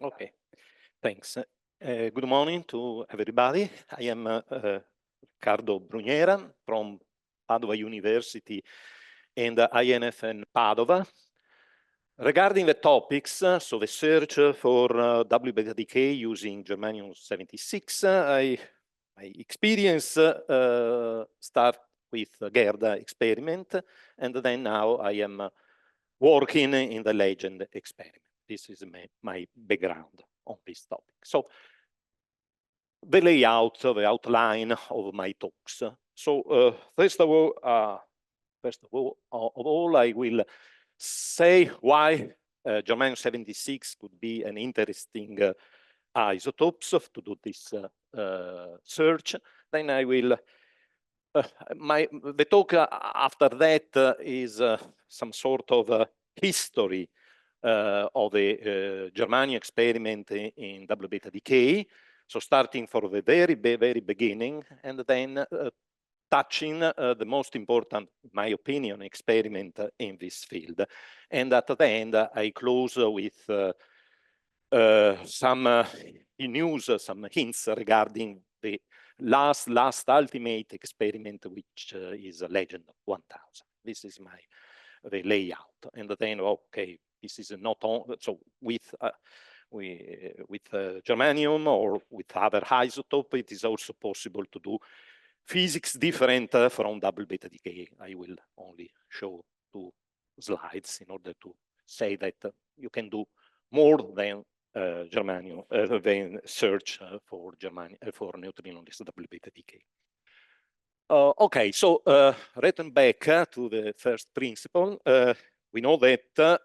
Okay, thanks. Good morning to everybody. I am Riccardo Brugnera from Padova University and INFN Padova. Regarding the topics, so the search for W beta decay using germanium 76, my experience start with Gerda experiment, and then now I am working in the legend experiment. This is my background on this topic. So the layout, the outline of my talks. So first of all, I will say why germanium 76 could be an interesting isotopes to do this search. Then I will the talk after that is some sort of history of the germanium experiment in double beta decay. So starting from the very beginning, and then touching the most important, in my opinion, experiment in this field. And at the end, I close with some news, some hints regarding the last ultimate experiment, which is Legend 1000. This is the layout. And then, okay, this is not on, so with germanium or with other isotope, it is also possible to do physics different from double beta decay. I will only show 2 slides in order to say that you can do more than germanium, than search for neutrino-less double beta decay. Okay, so return back to the first principle. We know that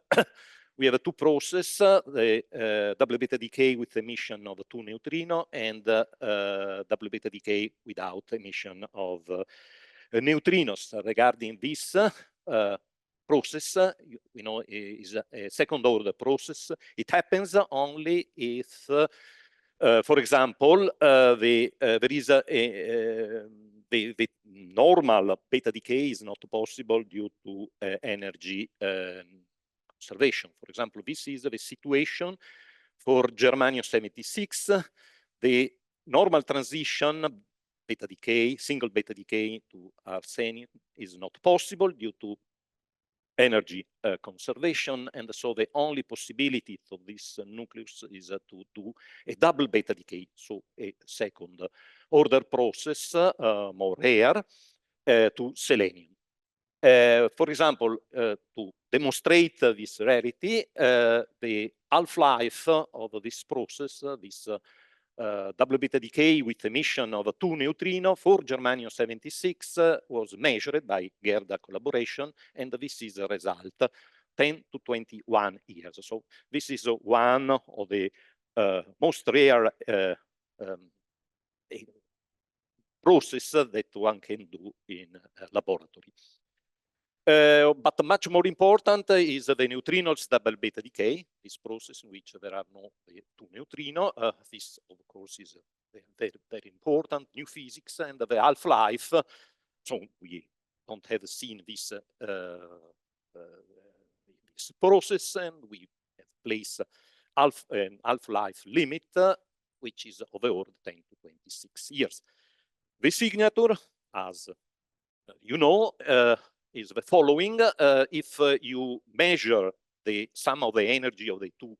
we have 2 processes, the double beta decay with emission of 2 neutrino and double beta decay without emission of neutrinos. Regarding this process, we know is a second order process. It happens only if, for example, there is the normal beta decay is not possible due to energy conservation. For example, this is the situation for germanium 76. The normal transition beta decay, single beta decay to arsenium is not possible due to energy conservation, and so the only possibility of this nucleus is to do a double beta decay, so a second order process, more rare, to selenium. For example, to demonstrate this rarity, the half-life of this process, this double beta decay with emission of 2 neutrino for germanium 76 was measured by Gerda collaboration, and this is a result 10 to 21 years. So this is one of the most rare process that one can do in laboratory. But much more important is the neutrinos double beta decay, this process in which there are no 2 neutrino. This, of course, is very important, new physics, and the half-life. So we don't have seen this, this process, and we have placed half-life limit, which is of the order 10 to 26 years. The signature, as you know, is the following. If you measure the sum of the energy of the 2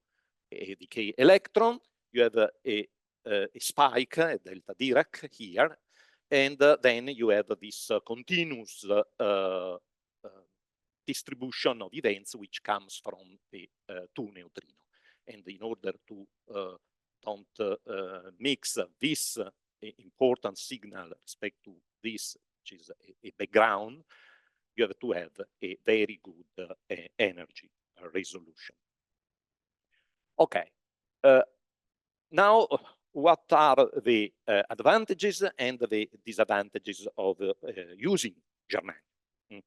decay electron, you have a spike, a delta Dirac here, and then you have this continuous distribution of events which comes from the 2 neutrino. And in order to don't mix this important signal respect to this, which is a background, you have to have a very good energy resolution. Okay. Now, what are the advantages and the disadvantages of using germanium?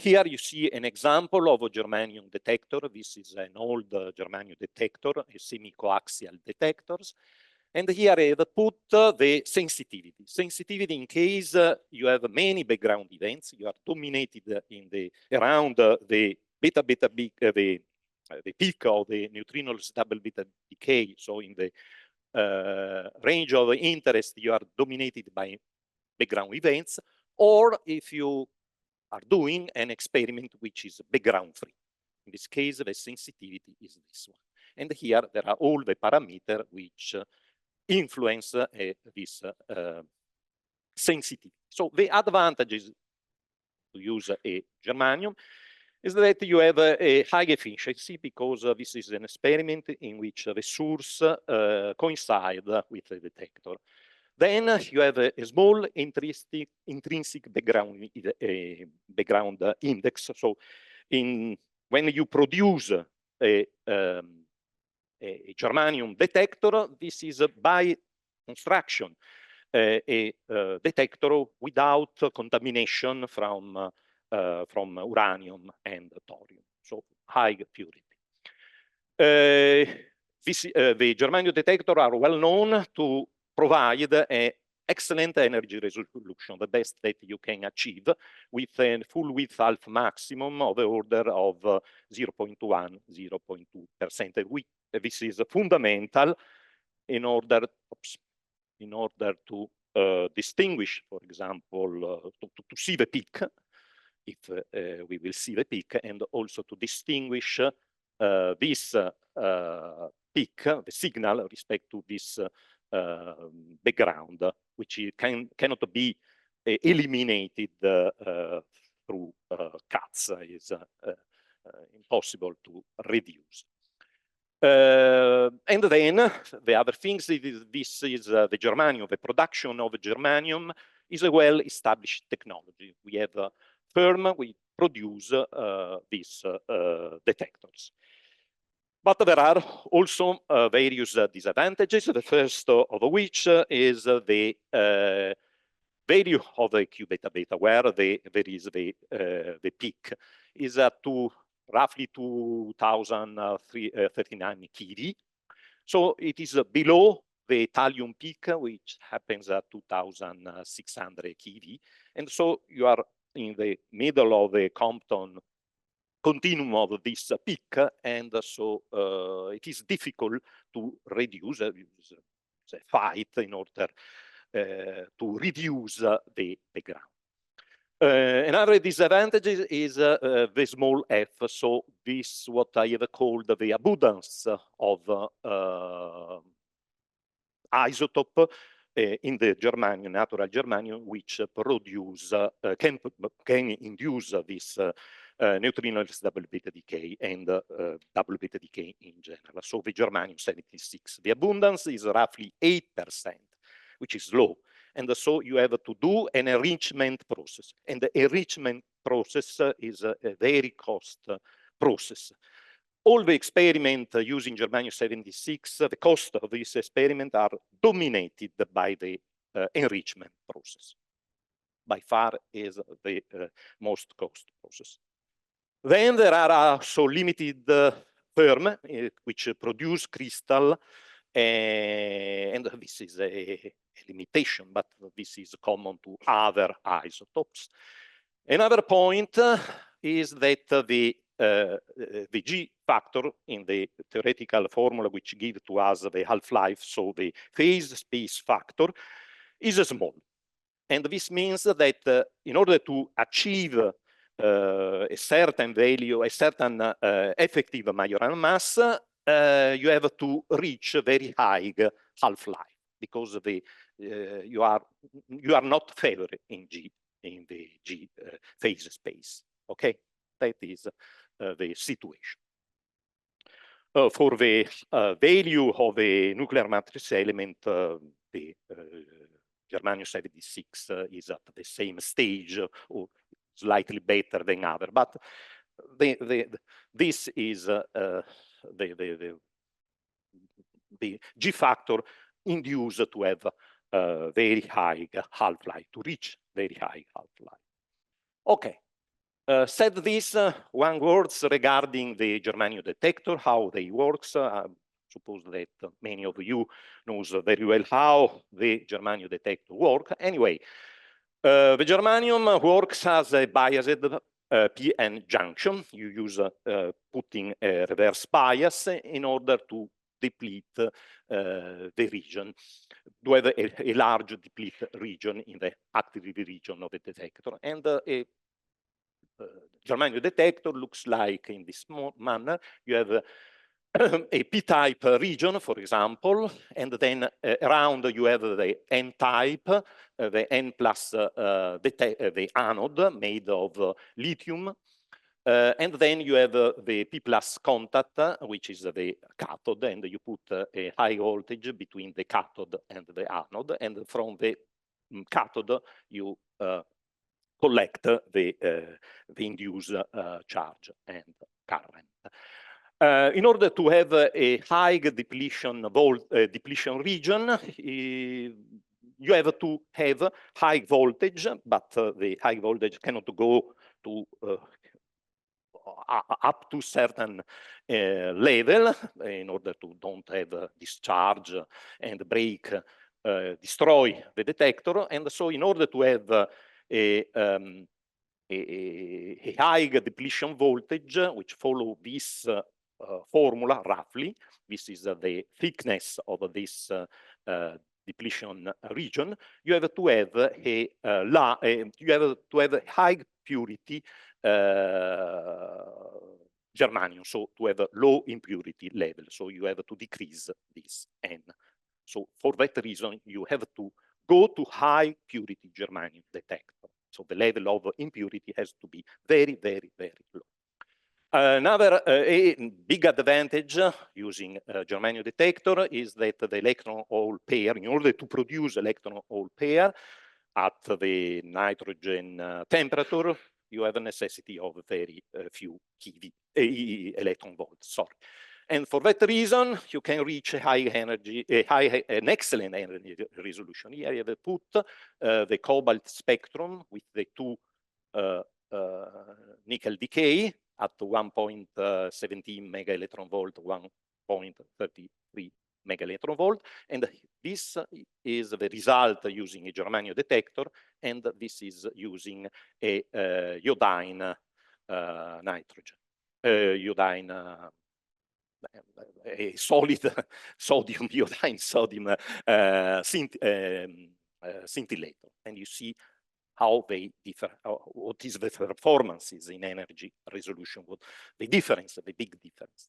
Here you see an example of a germanium detector. This is an old germanium detector, a semi-coaxial detectors. And here I have put the sensitivity. Sensitivity in case you have many background events, you are dominated in the around the the the peak of the neutrinos double beta decay, so in the range of interest, you are dominated by background events, or if you are doing an experiment which is background free. In this case, the sensitivity is this one. And here there are all the parameters which influence this sensitivity. So the advantages to use a germanium is that you have a high efficiency, because this is an experiment in which the source coincides with the detector. Then you have a small intrinsic background index. So when you produce a germanium detector, this is by construction a detector without contamination from uranium and thorium, so high purity. The germanium detector are well known to provide an excellent energy resolution, the best that you can achieve, with a full width half maximum of the order of 0.1, 0.2%. This is fundamental in order to distinguish, for example, to see the peak, if we will see the peak, and also to distinguish this peak, the signal, with respect to this background, which cannot be eliminated through cuts. Is impossible to reduce. And then the other things, this is the germanium, the production of germanium is a well-established technology. We have a firm, we produce these detectors. But there are also various disadvantages, the first of which is the value of the Q beta beta, where there is the peak, is roughly 2039 keV. So it is below the thallium peak, which happens at 2600 keV. And so you are in the middle of the Compton continuum of this peak, and so it is difficult to reduce, a fight in order to reduce the background. Another disadvantage is the small f. So this what I have called the abundance of isotope in the germanium, natural germanium, which produce can induce this neutrino double beta decay and double beta decay in general. So the germanium 76, the abundance is roughly 8%, which is low. And so you have to do an enrichment process. And the enrichment process is a very cost process. All the experiments using germanium 76, the cost of this experiment are dominated by the enrichment process. By far is the most cost process. Then there are also limited firm which produce crystal, and this is a limitation, but this is common to other isotopes. Another point is that the G factor in the theoretical formula which gives to us the half-life, so the phase space factor, is small. And this means that in order to achieve a certain value, a certain effective Majoran mass, you have to reach a very high half-life, because you are not favored in the G phase space. Okay, that is the situation. For the value of a nuclear matrix element, the germanium 76 is at the same stage, or slightly better than other, but this is the G factor induced to have very high half-life, to reach very high half-life. Okay, said this, one words regarding the germanium detector, how they works. I suppose that many of you knows very well how the germanium detector works. Anyway, the germanium works as a biased PN junction. You use putting a reverse bias in order to deplete the region, to have a large deplete region in the active region of the detector. And a germanium detector looks like in this manner. You have a p-type region, for example, and then around you have the n-type, the n plus the anode made of lithium. And then you have the P plus contact, which is the cathode, and you put a high voltage between the cathode and the anode, and from the cathode you collect the induced charge and current. In order to have a high depletion region, you have to have high voltage, but the high voltage cannot go to up to certain level in order to don't have discharge and break, destroy the detector. And so in order to have a high depletion voltage, which follow this formula roughly, this is the thickness of this depletion region, you have to have a high purity germanium, so to have a low impurity level. So you have to decrease this N. So for that reason, you have to go to high purity germanium detector. So the level of impurity has to be very, very, very low. Another big advantage using a germanium detector is that the electron-hole pair, in order to produce electron-hole pair at the nitrogen temperature, you have a necessity of very few electron volts. Sorry. And for that reason, you can reach a high energy, an excellent energy resolution. Here I have put the cobalt spectrum with the two nickel decay at 1.17 mega electron volt, 1.33 mega electron volt, and this is the result using a germanium detector, and this is using a iodine nitrogen, iodine. A solid sodium iodine sodium scintillator, and you see how they differ, what is the performances in energy resolution, what the difference, the big difference.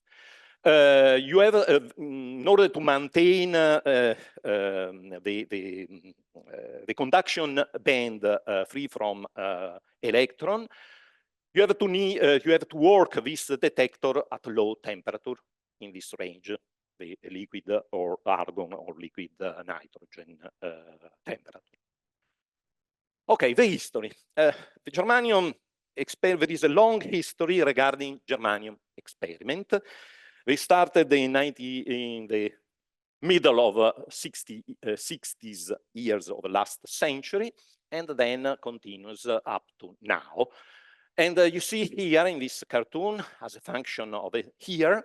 You have, in order to maintain the conduction band free from electron, you have to work this detector at low temperature in this range, the liquid or argon or liquid nitrogen temperature. Okay, the history. The germanium experiment, there is a long history regarding germanium experiment. They started in the middle of 60s years of the last century, and then continues up to now. And you see here in this cartoon, as a function of here,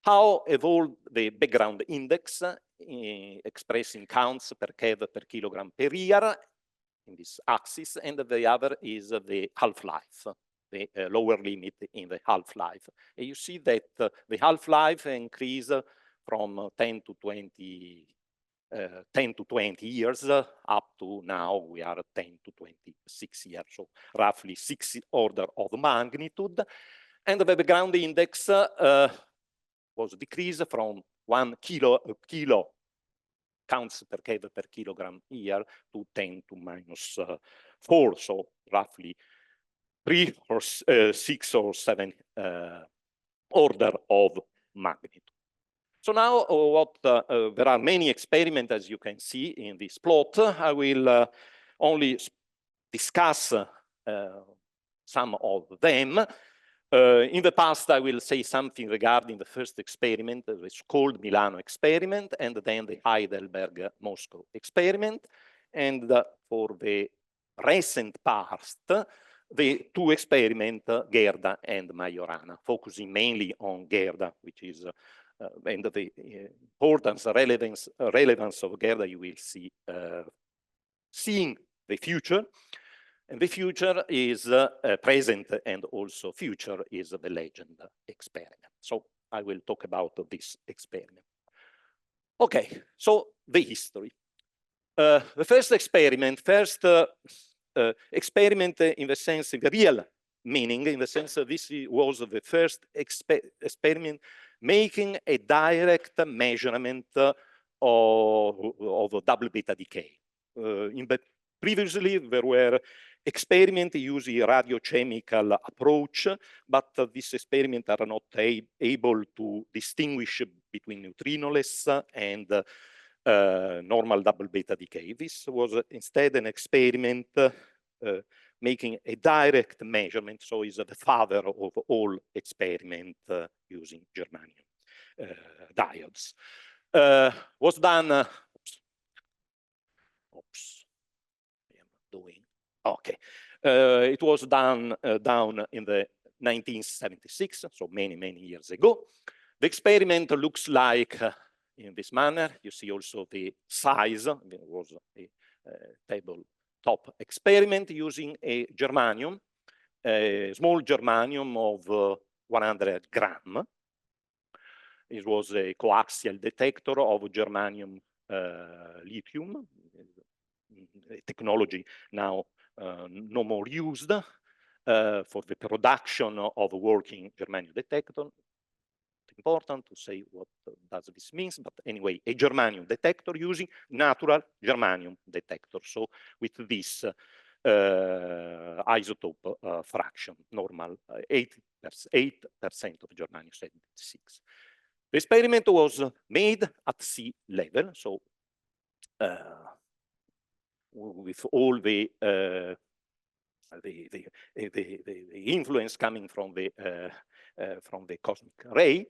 how evolved the background index expressing counts per keV per kilogram per year in this axis, and the other is the half-life, the lower limit in the half-life. And you see that the half-life increase from 10 to 20 years up to now we are at 10 to 26 years, so roughly 6 order of magnitude. And the background index was decreased from 1 kilo counts per keV per kilogram year to 10 to minus 4, so roughly 3 or 6 or 7 order of magnitude. So now there are many experiments, as you can see in this plot. I will only discuss some of them. In the past, I will say something regarding the first experiment, which is called Milano experiment, and then the Heidelberg-Moscow experiment. And for the recent past, the two experiments, Gerda and Majorana, focusing mainly on Gerda, which is and the importance, relevance of Gerda, you will see seeing the future. And the future is present, and also future is the legend experiment. So I will talk about this experiment. Okay, so the history. The first experiment, experiment in the sense, in the real meaning, in the sense that this was the first experiment making a direct measurement of double beta decay. Previously, there were experiments using a radiochemical approach, but these experiments are not able to distinguish between neutrinoless and normal double beta decay. This was instead an experiment making a direct measurement, so is the father of all experiment using germanium diodes. Was done, okay. It was done down in the 1976, so many years ago. The experiment looks like in this manner. You see also the size. It was a tabletop experiment using a germanium, a small germanium of 100 gram. It was a coaxial detector of germanium lithium, a technology now no more used for the production of a working germanium detector. Important to say what does this mean, but anyway, a germanium detector using natural germanium detector. So with this isotope fraction, normal 8% of germanium 76. The experiment was made at sea level, so with all the influence coming from the cosmic ray.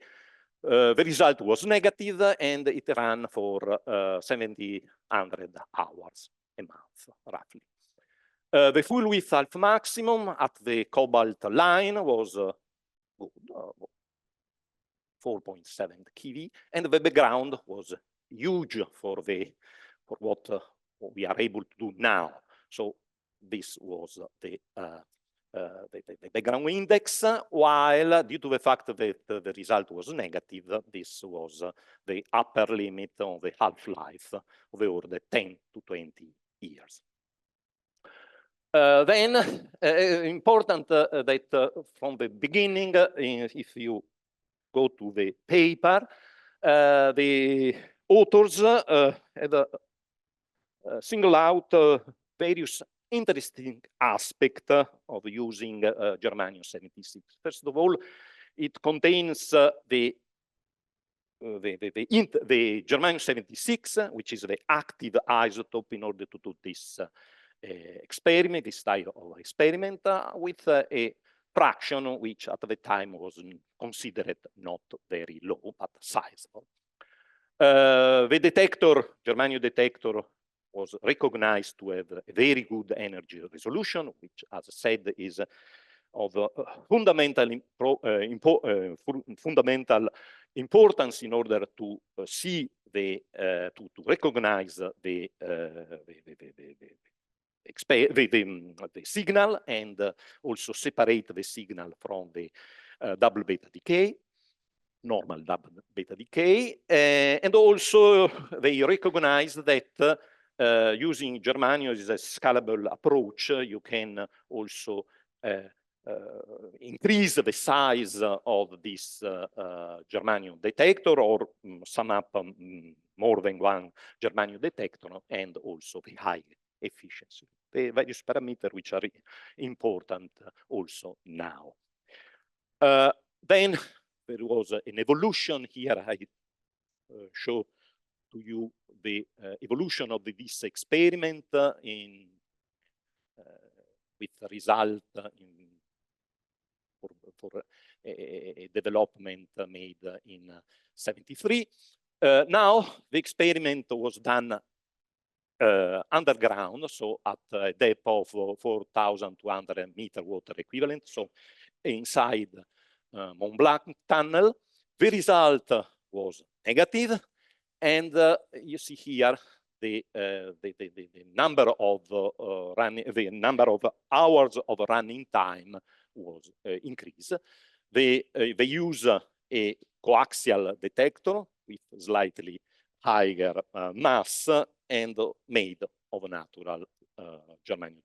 The result was negative, and it ran for 700 hours a month, roughly. The full width half maximum at the cobalt line was 4.7 keV, and the background was huge for what we are able to do now. So this was the background index, while due to the fact that the result was negative, this was the upper limit of the half-life of the order 10 to 20 years. Then, important that from the beginning, if you go to the paper, the authors had singled out various interesting aspect of using germanium 76. First of all, it contains the germanium 76, which is the active isotope in order to do this experiment, this style of experiment, with a fraction which at the time was considered not very low, but sizable. The detector, germanium detector, was recognized to have a very good energy resolution, which, as I said, is of fundamental importance in order to see the to recognize the signal, and also separate the signal from the double beta decay, normal double beta decay, and also they recognize that using germanium is a scalable approach. You can also increase the size of this germanium detector, or sum up more than one germanium detector, and also the high efficiency. The various parameters which are important also now. Then there was an evolution here. I show to you the evolution of this experiment with the result for a development made in 73. Now the experiment was done underground, so at a depth of 4,200 meter water equivalent, so inside Mont Blanc tunnel. The result was negative, and you see here the number of number of hours of running time was increased. They use a coaxial detector with slightly higher mass and made of natural germanium,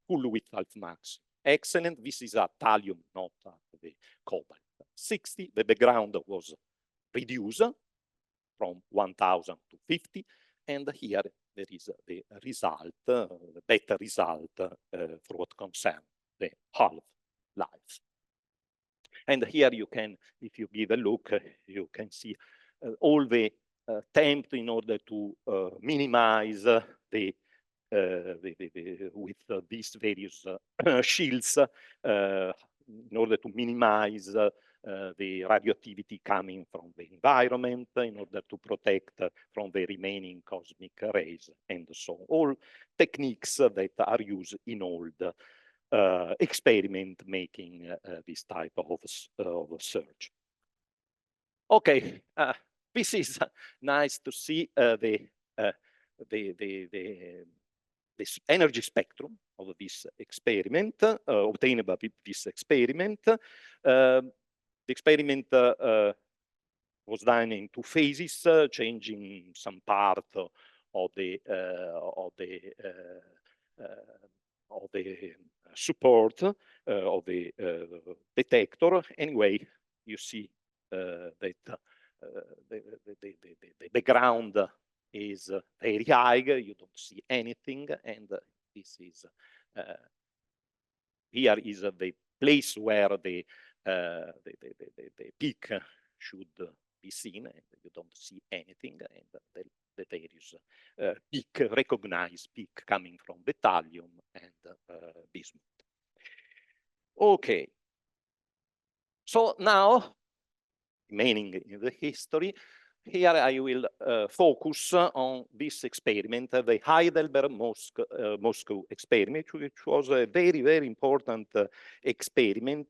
full width half max. Excellent. This is a thallium, not the cobalt. 60. The background was reduced from 1000 to 50, and here there is the result, the better result for what concerns the half-life. And here you can, if you give a look, you can see all the attempt in order to minimize with these various shields in order to minimize the radioactivity coming from the environment, in order to protect from the remaining cosmic rays, and so on. All techniques that are used in all the experiment making this type of search. Okay, this is nice to see this energy spectrum of this experiment obtained by this experiment. The experiment was done in two phases, changing some part of the support of the detector. Anyway, you see that the background is very high, you don't see anything, and this is here is the place where the peak should be seen, and you don't see anything, and the various peak, recognized peak coming from the thallium and bismuth. Okay, so now remaining in the history, here I will focus on this experiment, the Heidelberg-Moscow experiment, which was a very, very important experiment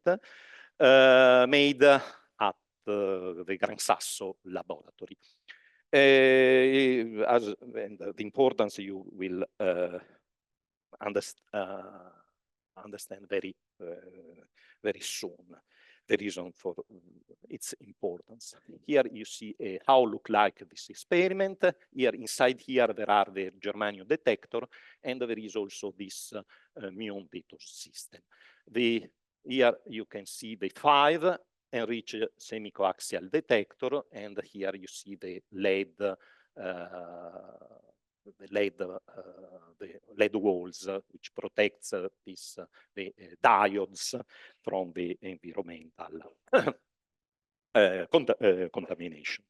made at the Gran Sasso laboratory. And the importance you will understand very soon. The reason for its importance. Here you see how look like this experiment. Here inside here there are the germanium detector, and there is also this muon detour system. Here you can see the 5 enriched semi-coaxial detector, and here you see the LED walls, which protects the diodes from the environmental contamination.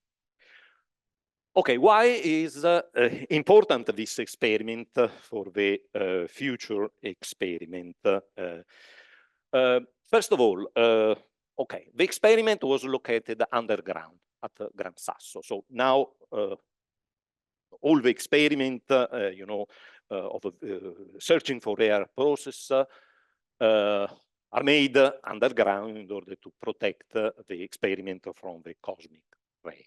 Okay, why is important this experiment for the future experiment? First of all, okay, the experiment was located underground at Gran Sasso. So now all the experiment, you know, of searching for rare process are made underground in order to protect the experiment from the cosmic ray.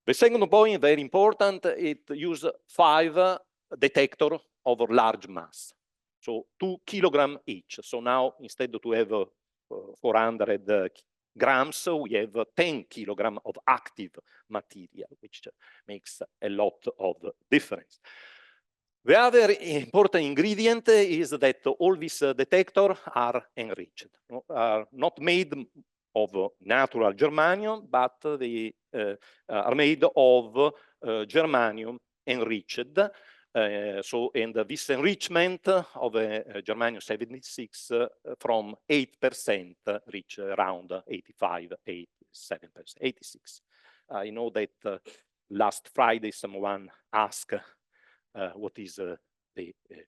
The second point, very important, it uses 5 detectors of large mass, so 2 kilograms each. So now instead to have 400 grams, we have 10 kilograms of active material, which makes a lot of difference. The other important ingredient is that all these detectors are enriched, are not made of natural germanium, but they are made of germanium enriched. And this enrichment of germanium 76 from 8% reach around 85, 87%, 86. I know that last Friday someone asked what is the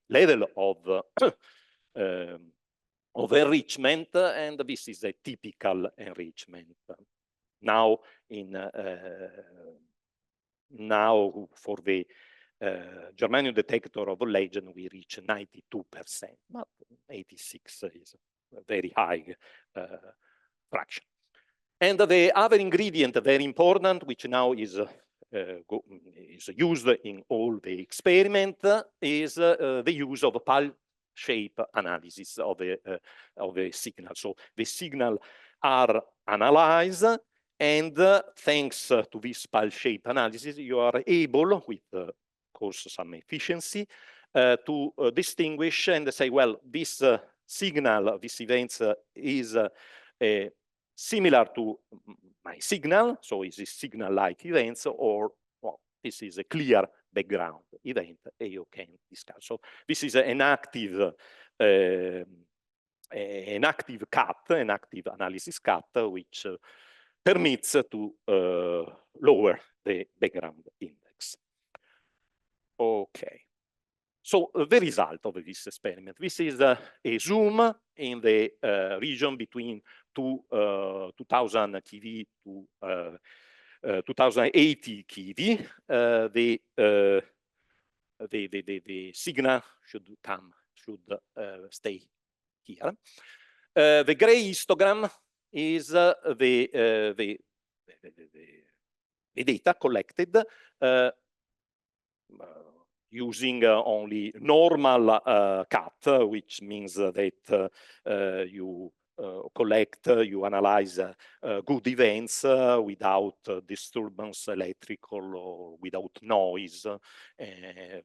level of enrichment, and this is a typical enrichment. Now for the germanium detector of legend, we reach 92%, but 86 is a very high fraction. And the other ingredient, very important, which now is is used in all the experiment is the use of pulse shape analysis of a signal. So the signal are analyzed, and thanks to this pulse shape analysis, you are able, with of course some efficiency, to distinguish and say, well, this signal, this event is similar to my signal, so is this signal-like events, or well, this is a clear background event, and you can discuss. So this is an active cut, an active analysis cut, which permits to lower the background index. Okay. So the result of this experiment, this is a zoom in the region between 2000 keV to 2080 keV. The signal should stay here. The gray histogram is the data collected using only normal cut, which means that you collect, you analyze good events without disturbance, electrical, or without noise,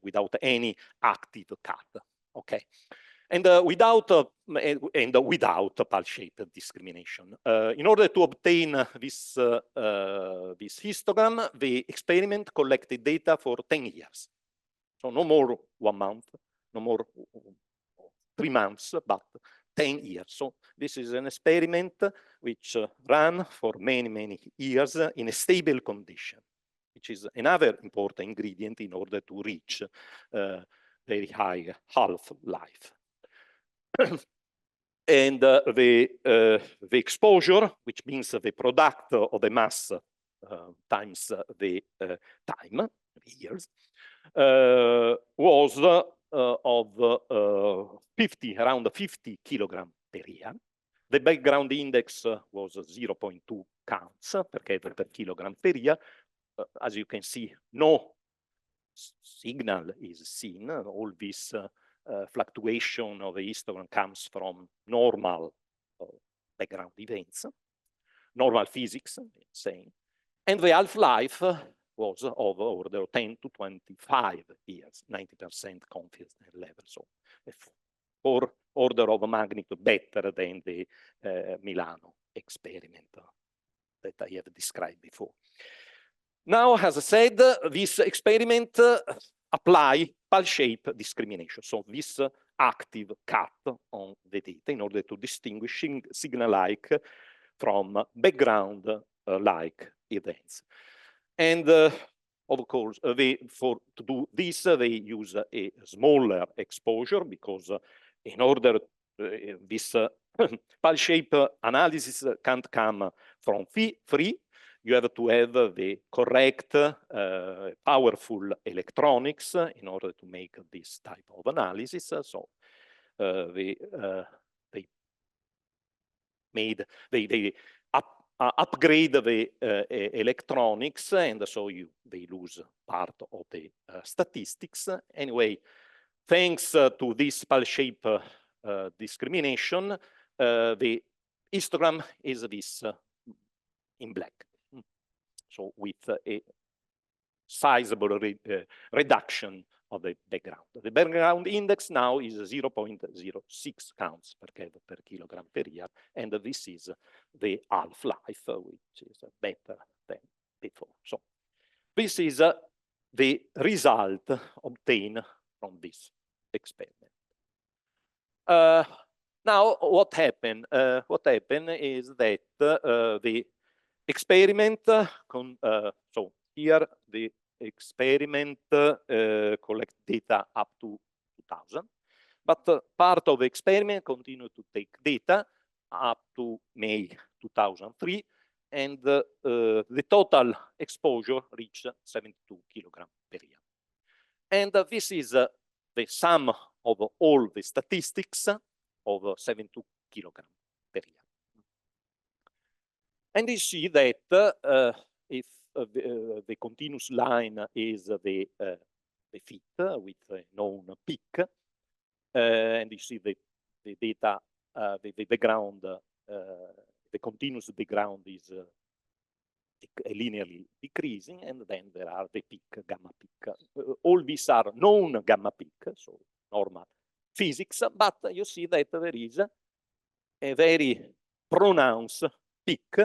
without any active cut. Okay. And without pulse-shaped discrimination. In order to obtain this histogram, the experiment collected data for 10 years. So no more 1 month, no more 3 months, but 10 years. So this is an experiment which ran for many, many years in a stable condition, which is another important ingredient in order to reach very high half-life. And the exposure, which means the product of the mass times the time, years, was of 50, around 50 kilogram per year. The background index was 0.2 counts per kilogram per year. As you can see, no signal is seen. All this fluctuation of the histogram comes from normal background events, normal physics, saying. And the half-life was of order 10 to 25 years, 90% confidence level. So for order of magnitude better than the Milano experiment that I have described before. Now, as I said, this experiment apply pulse-shape discrimination. So this active cut on the data in order to distinguish signal-like from background-like events. And of course, to do this, they use a smaller exposure because in order this pulse-shape analysis can't come from free. You have to have the correct, powerful electronics in order to make this type of analysis. So they upgrade the electronics, and so they lose part of the statistics. Anyway, thanks to this pulse-shape discrimination, the histogram is this in black. So with a sizable reduction of the background. The background index now is 0.06 counts per kilogram per year, and this is the half-life, which is better than before. So this is the result obtained from this experiment. Now, what happened? What happened is that the experiment, so here the experiment collect data up to 2000, but part of the experiment continued to take data up to May 2003, and the total exposure reached 72 kilogram per year. And this is the sum of all the statistics of 72 kilogram per year. And you see that if the continuous line is the fit with a known peak, and you see the data, the background, the continuous background is linearly decreasing, and then there are the peak, gamma peak. All these are known gamma peak, so normal physics, but you see that there is a very pronounced peak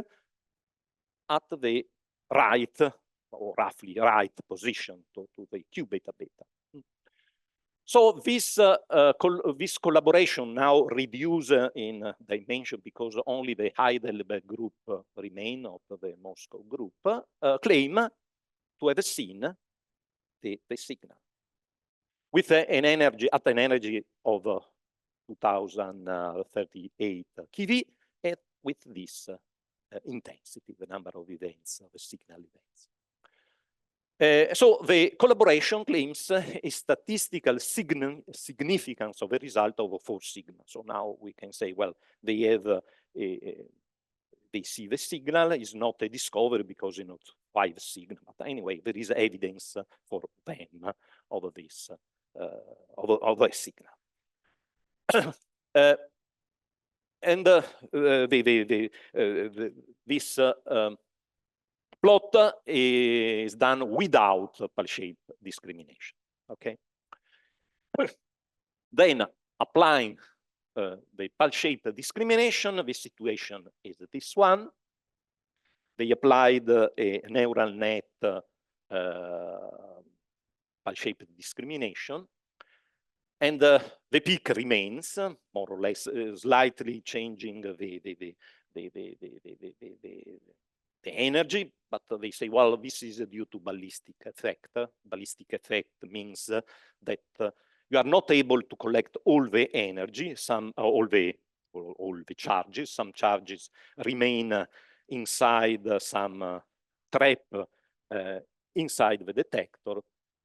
at the right, or roughly right position to the Q beta beta. So this collaboration now reduced in dimension because only the Heidelberg group remain of the Moscow group, claim to have seen the signal with an energy of 2038 keV, and with this intensity, the number of events, the signal events. So the collaboration claims a statistical significance of a result of 4 sigma. So now we can say, well, they have they see the signal is not a discovery because it's not 5 sigma. But anyway, there is evidence for them of this of a signal. And this plot is done without pulse-shape discrimination. Okay. Then applying the pulse-shape discrimination, the situation is this one. They applied a neural net pulse-shape discrimination, and the peak remains more or less slightly changing the energy, but they say, well, this is due to ballistic effect. Ballistic effect means that you are not able to collect all the energy, all the charges. Some charges remain inside some trap inside the detector,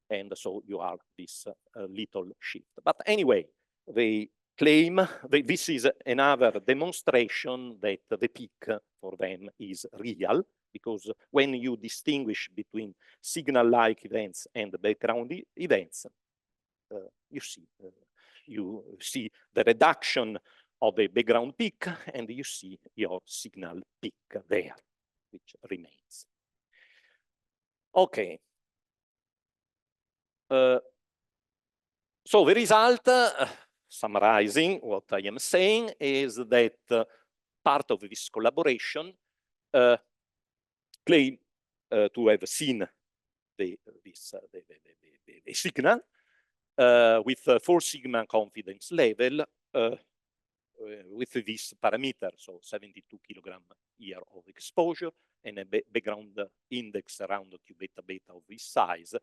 and so you have this little shift. But anyway, they claim that this is another demonstration that the peak for them is real, because when you distinguish between signal-like events and background events, you see the reduction of the background peak, and you see your signal peak there, which remains. Okay. So the result, summarizing what I am saying, is that part of this collaboration claim to have seen the signal with 4 sigma confidence level with this parameter, so 72 kilogram year of exposure, and a background index around Q beta beta of this size.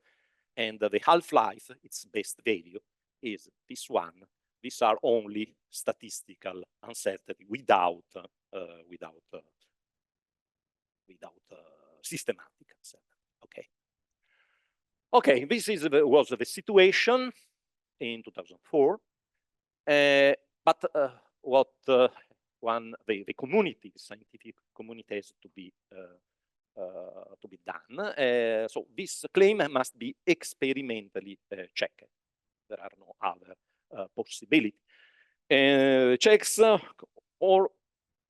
And the half-life, its best value, is this one. These are only statistical uncertainty without systematic uncertainty. Okay. Okay, this was the situation in 2004. But what the community, the scientific community, has to be done. So this claim must be experimentally checked. There are no other possibility. Checks or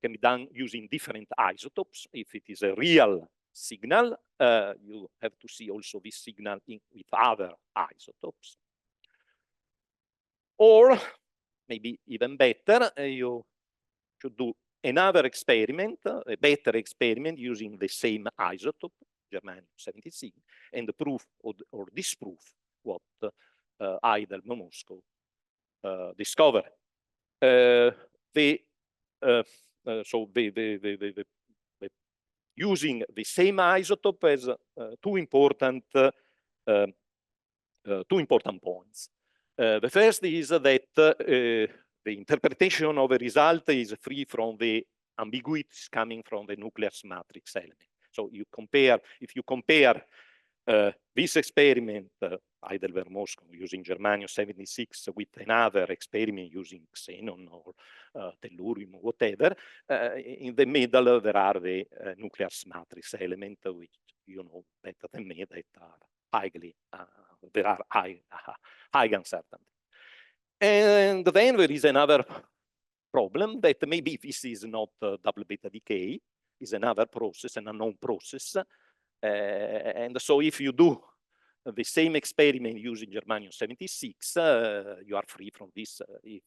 can be done using different isotopes. If it is a real signal, you have to see also this signal with other isotopes. Or maybe even better, you should do another experiment, a better experiment using the same isotope, germanium-76, and prove or disprove what Heidelberg Moscow discovered. Using the same isotope has two important points. The first is that the interpretation of a result is free from the ambiguities coming from the nucleus matrix element. So you compare, if you compare This experiment, Heidelberg Moscow, using germanium 76 with another experiment using xenon or tellurium, whatever. In the middle, there are the nuclear matrix element, which you know better than me, that are highly, there are high uncertainty. And then there is another problem that maybe this is not double beta decay, is another process, an unknown process. And so if you do the same experiment using germanium 76, you are free from this. If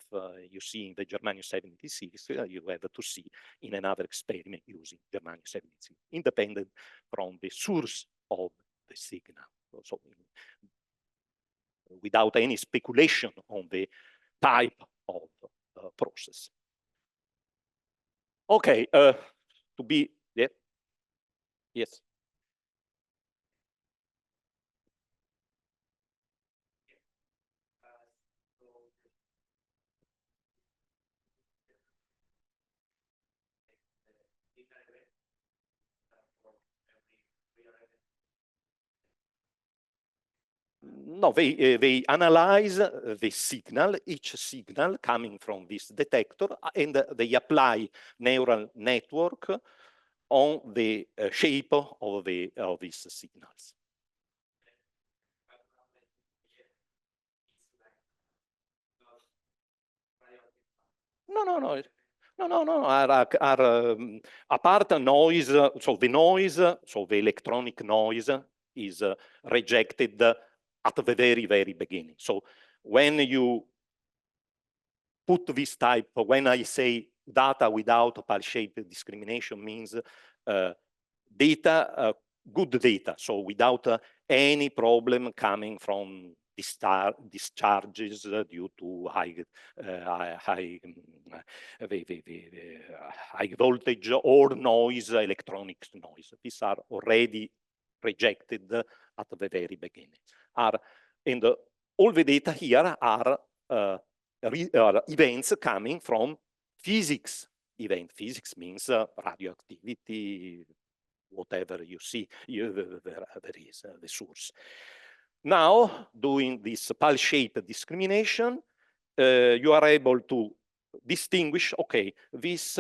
you see in the germanium 76, you have to see in another experiment using germanium 76, independent from the source of the signal. So without any speculation on the type of process. Okay, to be, yeah, yes. No, they analyze the signal, each signal coming from this detector, and they apply neural network on the shape of these signals. No. Apart noise, so the noise, so the electronic noise is rejected at the very, very beginning. So when you put this type, when I say data without pulse-shape discrimination means data, good data, so without any problem coming from discharges due to high voltage or noise, electronic noise. These are already rejected at the very beginning. And all the data here are events coming from physics event. Physics means radioactivity, whatever you see, there is the source. Now, doing this pulse-shape discrimination, you are able to distinguish, okay, this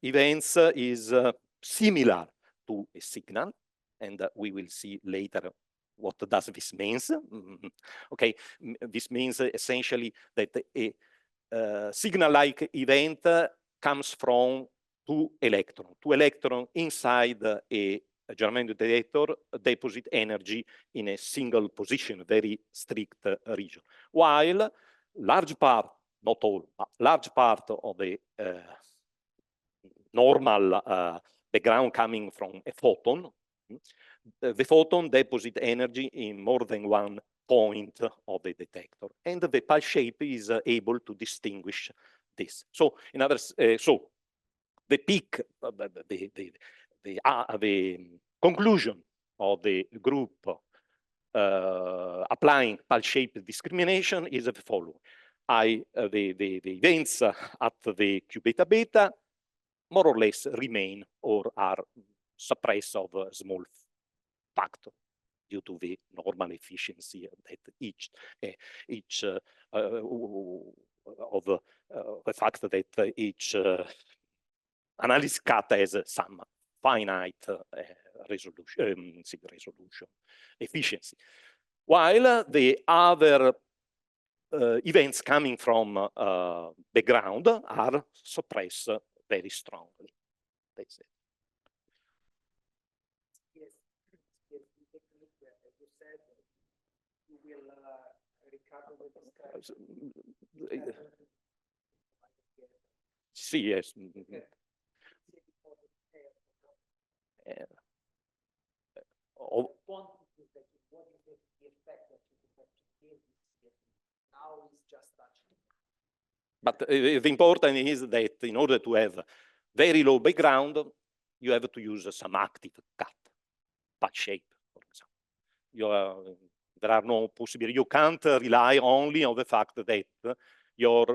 events is similar to a signal, and we will see later what does this means. Okay, this means essentially that a signal-like event comes from two electrons inside a germanium detector deposit energy in a single position, very strict region. While large part, not all, but large part of the normal background coming from a photon, the photon deposit energy in more than one point of the detector, and the pulse shape is able to distinguish this. So, in other, so the peak, the conclusion of the group applying pulse shape discrimination is the following: the events at the Q beta beta more or less remain or are suppressed of a small factor due to the normal efficiency that each of the fact that each analysis cut has some finite resolution efficiency, while the other events coming from background are suppressed very strongly. That's it. Yes, the technique, as you said, you will, Riccardo will describe. Sì, yes. But the important is that in order to have very low background, you have to use some active cut shape, for example. There are no possibilities. You can't rely only on the fact that you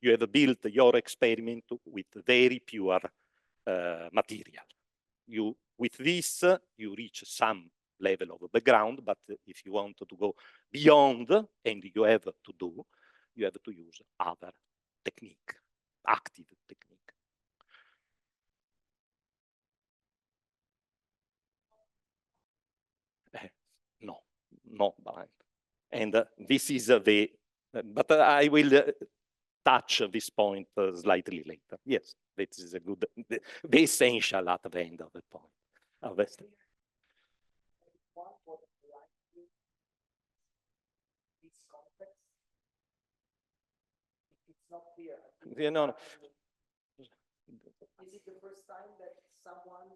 have built your experiment with very pure material. With this, you reach some level of background, but if you want to go beyond, and you have to use other technique, active technique. No, and this is but I will touch this point slightly later. Yes, this is a good, the essential at the end of the point. It's not clear. You know, is it the first time that someone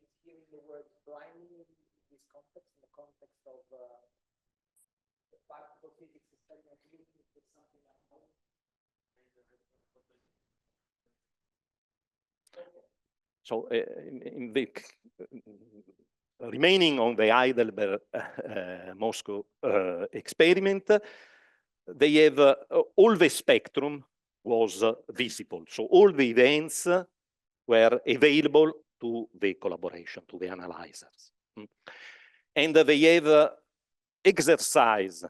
is hearing the word blinding in this context, in the context of the particle physics experiment with something unknown? So in the remaining on the Heidelberg Moscow experiment, they have all the spectrum was visible. So all the events were available to the collaboration, to the analyzers. And they have exercised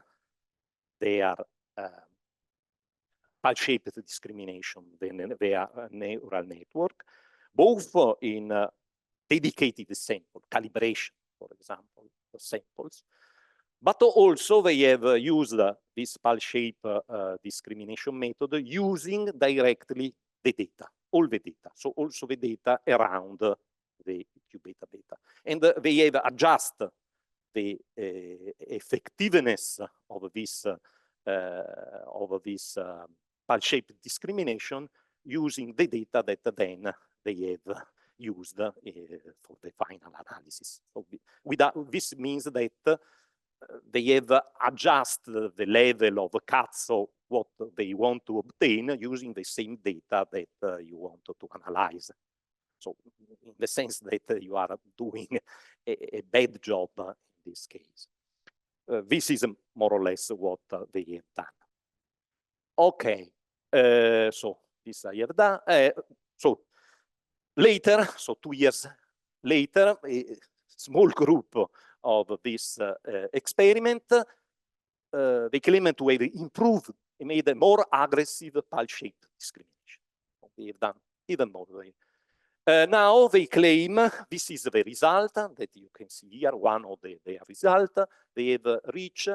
their pulse-shaped discrimination, their neural network, both in dedicated sample, calibration, for example, the samples, but also they have used this pulse-shape discrimination method using directly the data, all the data, so also the data around the Q beta beta. And they have adjusted the effectiveness of this pulse-shape discrimination using the data that then they have used for the final analysis. So this means that they have adjusted the level of cuts of what they want to obtain using the same data that you want to analyze. So in the sense that you are doing a bad job in this case. This is more or less what they have done. Okay, so this I have done. So later, so 2 years later, a small group of this experiment, they claim to have improved and made a more aggressive pulse-shaped discrimination. They have done even more. Now they claim this is the result that you can see here, one of their results. They have reached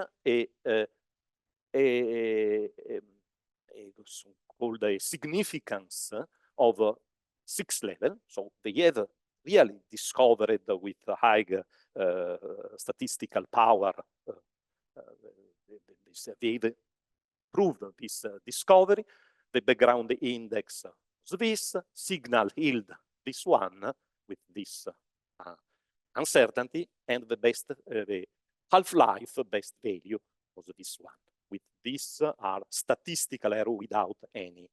called a significance of 6 level. So they have really discovered with high statistical power. They proved this discovery. The background index was this, signal yield this one with this uncertainty, and the best the half-life best value was this one. With this are statistical error without any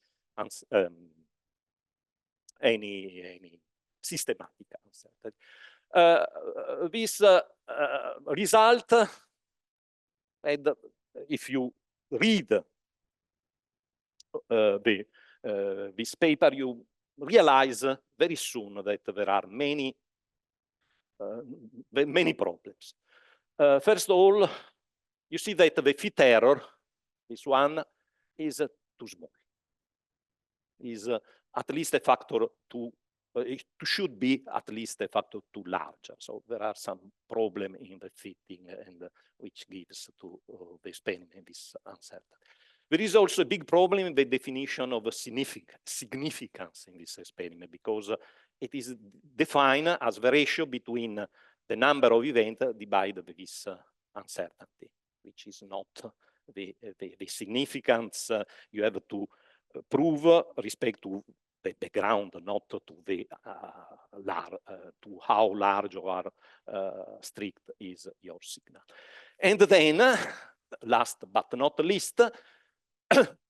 systematic uncertainty. This result, and if you read this paper, you realize very soon that there are many problems. First of all, you see that the fit error, this one, is too small. Is at least a factor too. It should be at least a factor too large. So there are some problem in the fitting, and which gives to the experiment this uncertainty. There is also a big problem in the definition of significance in this experiment, because it is defined as the ratio between the number of events divided by this uncertainty, which is not the significance you have to prove respect to the background, not to the to how large or strict is your signal. And then, last but not least,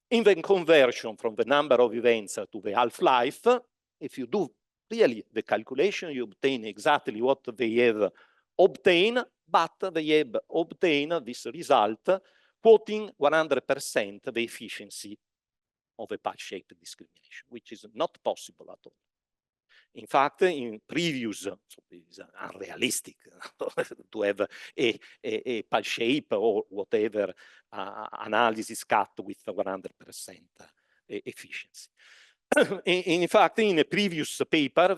in the conversion from the number of events to the half-life, if you do really the calculation, you obtain exactly what they have obtained, but they have obtained this result quoting 100% the efficiency of a pulse-shaped discrimination, which is not possible at all. In fact, in previous, so it's unrealistic to have a pile shape or whatever analysis cut with 100% efficiency. In fact, in a previous paper,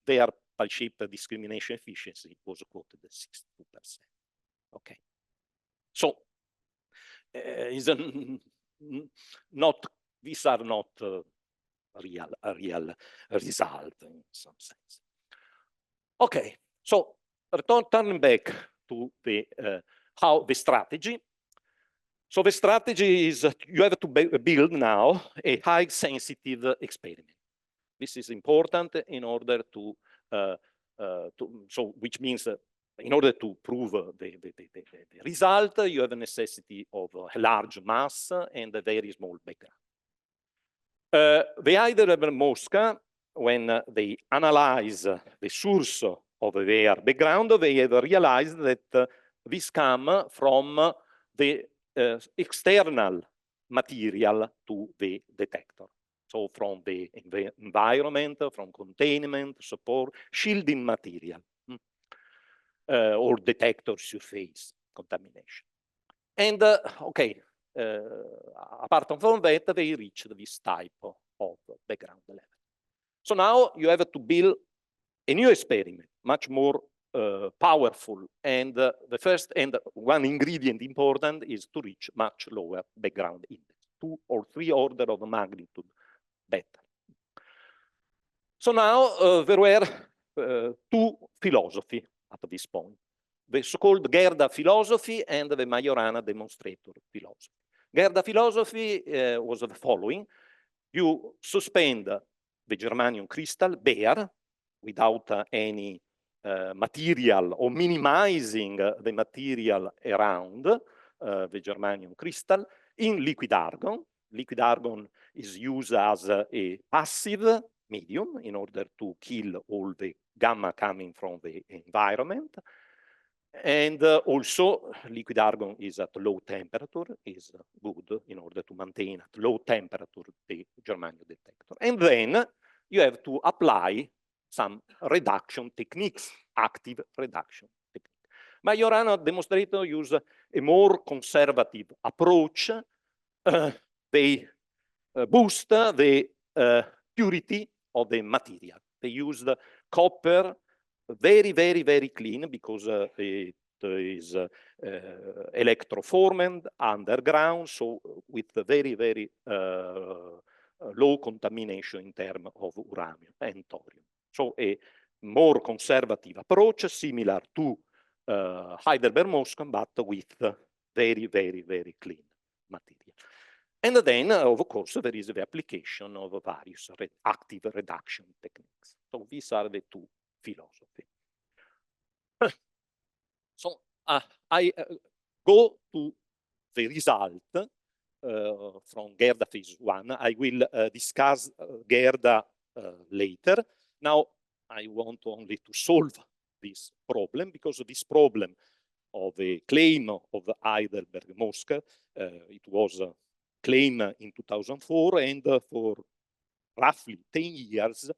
their pile shape discrimination efficiency was quoted at 62%. Okay, so these are not a real result in some sense. Okay, so turning back to the how the strategy. So the strategy is you have to build now a high sensitive experiment. This is important in order to so which means in order to prove the result, you have a necessity of a large mass and a very small background. The Heidelberg Mosca, when they analyze the source of their background, they have realized that this comes from the external material to the detector. So from the environment, from containment, support, shielding material, or detector surface contamination. And okay, apart from that, they reach this type of background level. So now you have to build a new experiment, much more powerful. And the first and one ingredient important is to reach much lower background index, 2 or 3 orders of magnitude better. So now there were 2 philosophies at this point. The so-called Gerda philosophy and the Majorana demonstrator philosophy. Gerda philosophy was the following. You suspend the germanium crystal bare without any material or minimizing the material around the germanium crystal in liquid argon. Liquid argon is used as a passive medium in order to kill all the gamma coming from the environment. And also liquid argon is at low temperature, is good in order to maintain at low temperature the germanium detector. And then you have to apply some reduction techniques, active reduction technique. Majorana demonstrator use a more conservative approach. They boost the purity of the material. They use the copper very, very, very clean because it is electroformed underground, so with very, very low contamination in terms of uranium and thorium. So a more conservative approach, similar to Heidelberg Mosca, but with very, very, very clean material. And then, of course, there is the application of various active reduction techniques. So these are the 2 philosophy. So I go to the result from Gerda phase 1. I will discuss Gerda later. Now I want only to solve this problem, because this problem of a claim of Heidelberg Mosca, it was claimed in 2004, and for roughly 10 years,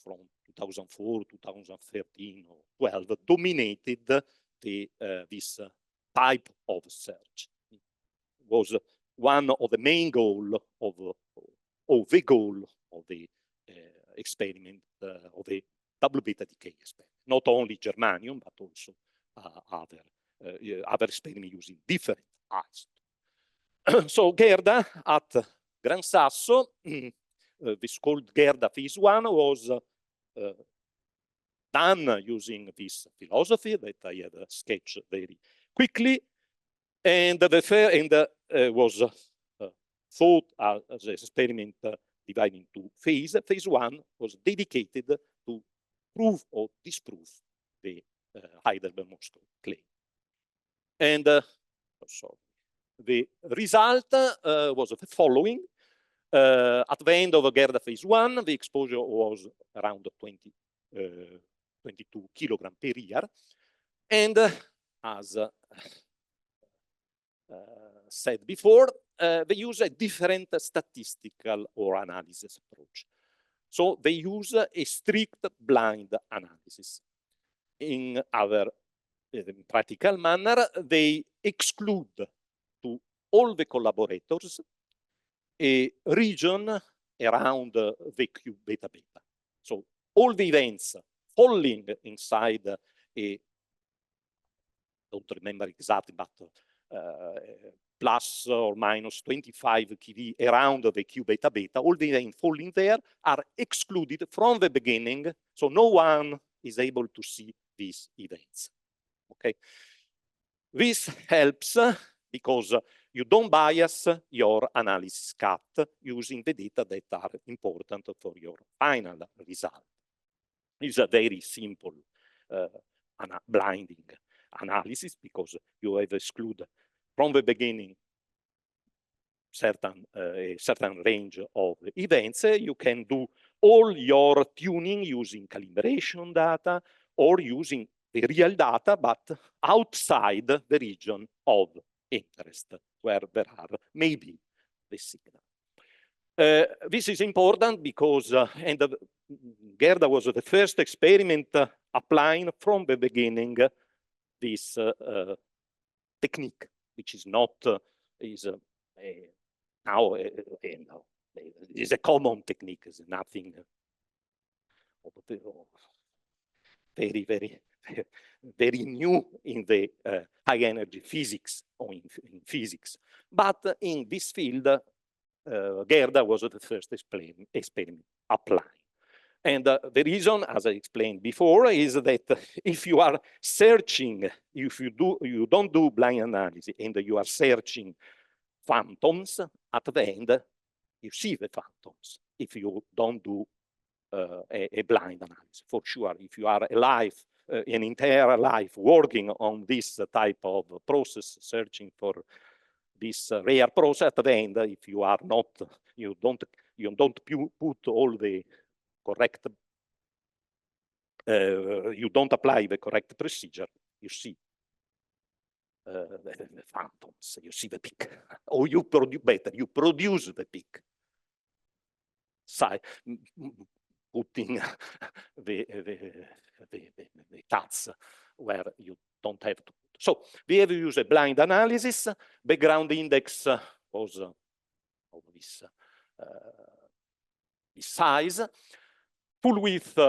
from 2004, 2013, or 12, dominated this type of search. It was one of the main goals of the goal of the experiment, of the double beta decay experiment. Not only germanium, but also other experiments using different isotopes. So Gerda at Gran Sasso, this called Gerda phase 1, was done using this philosophy that I have sketched very quickly, and was thought as an experiment divided into phases. Phase 1 was dedicated to prove or disprove the Heidelberg Mosca claim. And the result was the following. At the end of Gerda phase 1, the exposure was around 22 kilogram per year. And as said before, they use a different statistical or analysis approach. So they use a strict blind analysis. In our practical manner, they exclude to all the collaborators a region around the Q beta beta. So all the events falling inside a, don't remember exactly, but plus or minus 25 keV around the Q beta beta, all the events falling there are excluded from the beginning, so no one is able to see these events. Okay, this helps because you don't bias your analysis cut using the data that are important for your final result. It's a very simple blinding analysis because you have excluded from the beginning a certain range of events. You can do all your tuning using calibration data or using the real data, but outside the region of interest, where there are maybe the signal. This is important because, Gerda was the first experiment applying from the beginning this technique, which is not, now is a common technique, is nothing very, very, very new in the high energy physics or in physics. But in this field, Gerda was the first experiment applying. And the reason, as I explained before, is that if you are searching, if you don't do blind analysis and you are searching phantoms, at the end, you see the phantoms if you don't do a blind analysis. For sure, if you are alive, an entire life working on this type of process, searching for this rare process, at the end, if you are not, you don't put all the correct, you don't apply the correct procedure, you see the phantoms, you see the peak, or you produce better, you produce the peak. Putting the cuts where you don't have to. So we have used a blind analysis. Background index was of this size. Full width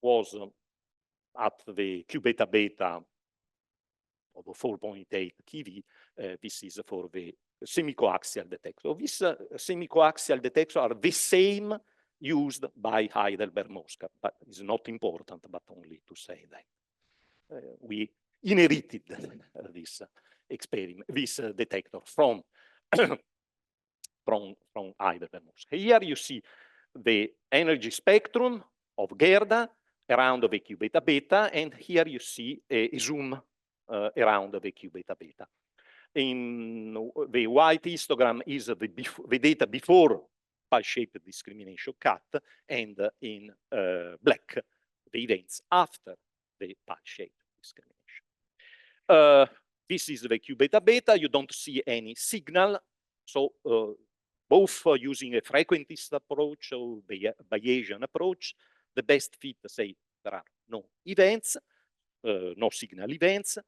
was at the Q beta beta of 4.8 keV. This is for the semi-coaxial detector. These semi-coaxial detectors are the same used by Heidelberg Moscow, but it's not important, but only to say that we inherited this experiment, this detector from Heidelberg Moscow. Here you see the energy spectrum of Gerda around the Q beta beta, and here you see a zoom around the Q beta beta. In the white histogram is the data before pie-shaped discrimination cut, and in black, the events after the pie-shaped discrimination. This is the Q beta beta. You don't see any signal. So both using a frequentist approach or the Bayesian approach, the best fit, say, there are no events, no signal events.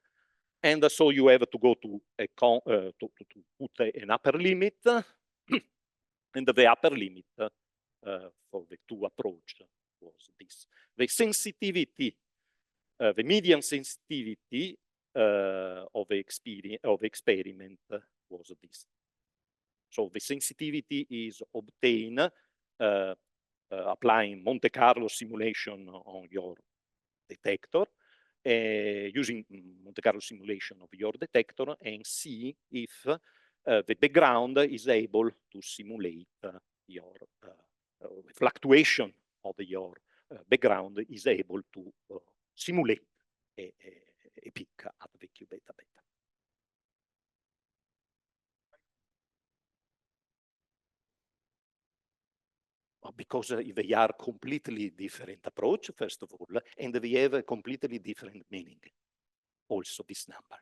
And so you have to go to put an upper limit, and the upper limit for the two approach was this. The sensitivity, the median sensitivity of the experiment was this. So the sensitivity is obtained applying Monte Carlo simulation on your detector, using Monte Carlo simulation of your detector, and see if the background is able to simulate your fluctuation of your background is able to simulate a peak at the Q beta beta. Because they are completely different approach, first of all, and they have a completely different meaning, also this number.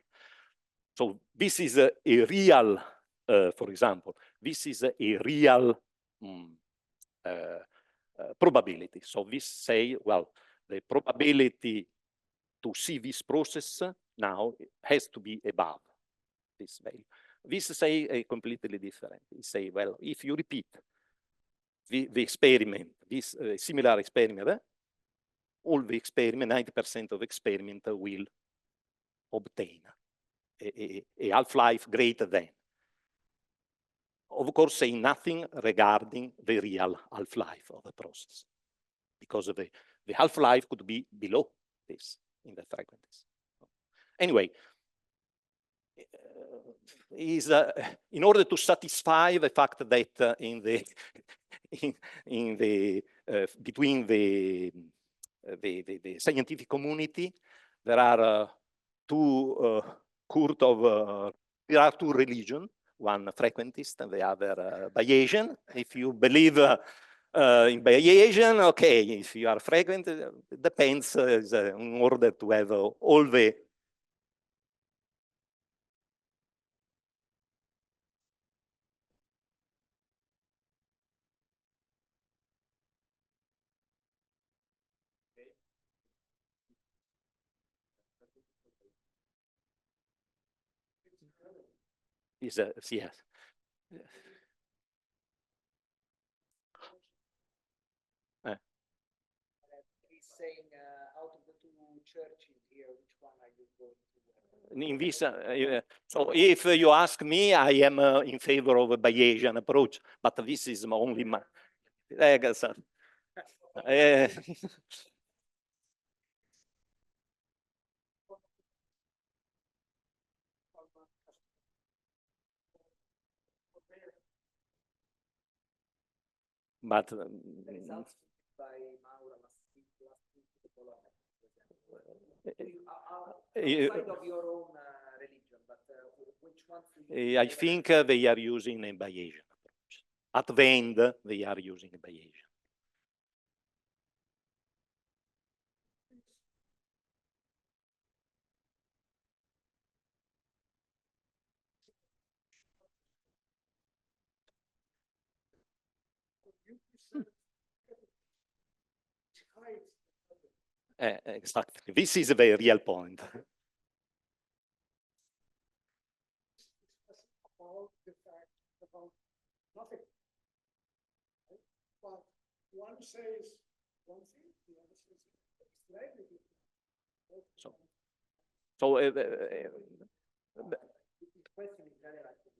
So this is a real, for example, this is a real probability. So this say, well, the probability to see this process now has to be above this value. This say a completely different. It say, well, if you repeat the experiment, this similar experiment, all the experiment, 90% of experiment will obtain a half-life greater than. Of course, say nothing regarding the real half-life of the process, because the half-life could be below this in the frequencies. Anyway, in order to satisfy the fact that between the scientific community there are there are two religions, one frequentist and the other Bayesian. If you believe in Bayesian, okay. If you are frequent, it depends in order to have all the yes. He's saying out of the two churches here, which one are you going to? In this, so if you ask me, I am in favor of a Bayesian approach, but this is only my. But outside of your own religion, but which one? I think they are using a Bayesian approach. At the end, they are using a Bayesian. Exactly. This is the real point. About nothing. But one says one thing, the other says slightly different. So the question is very like this.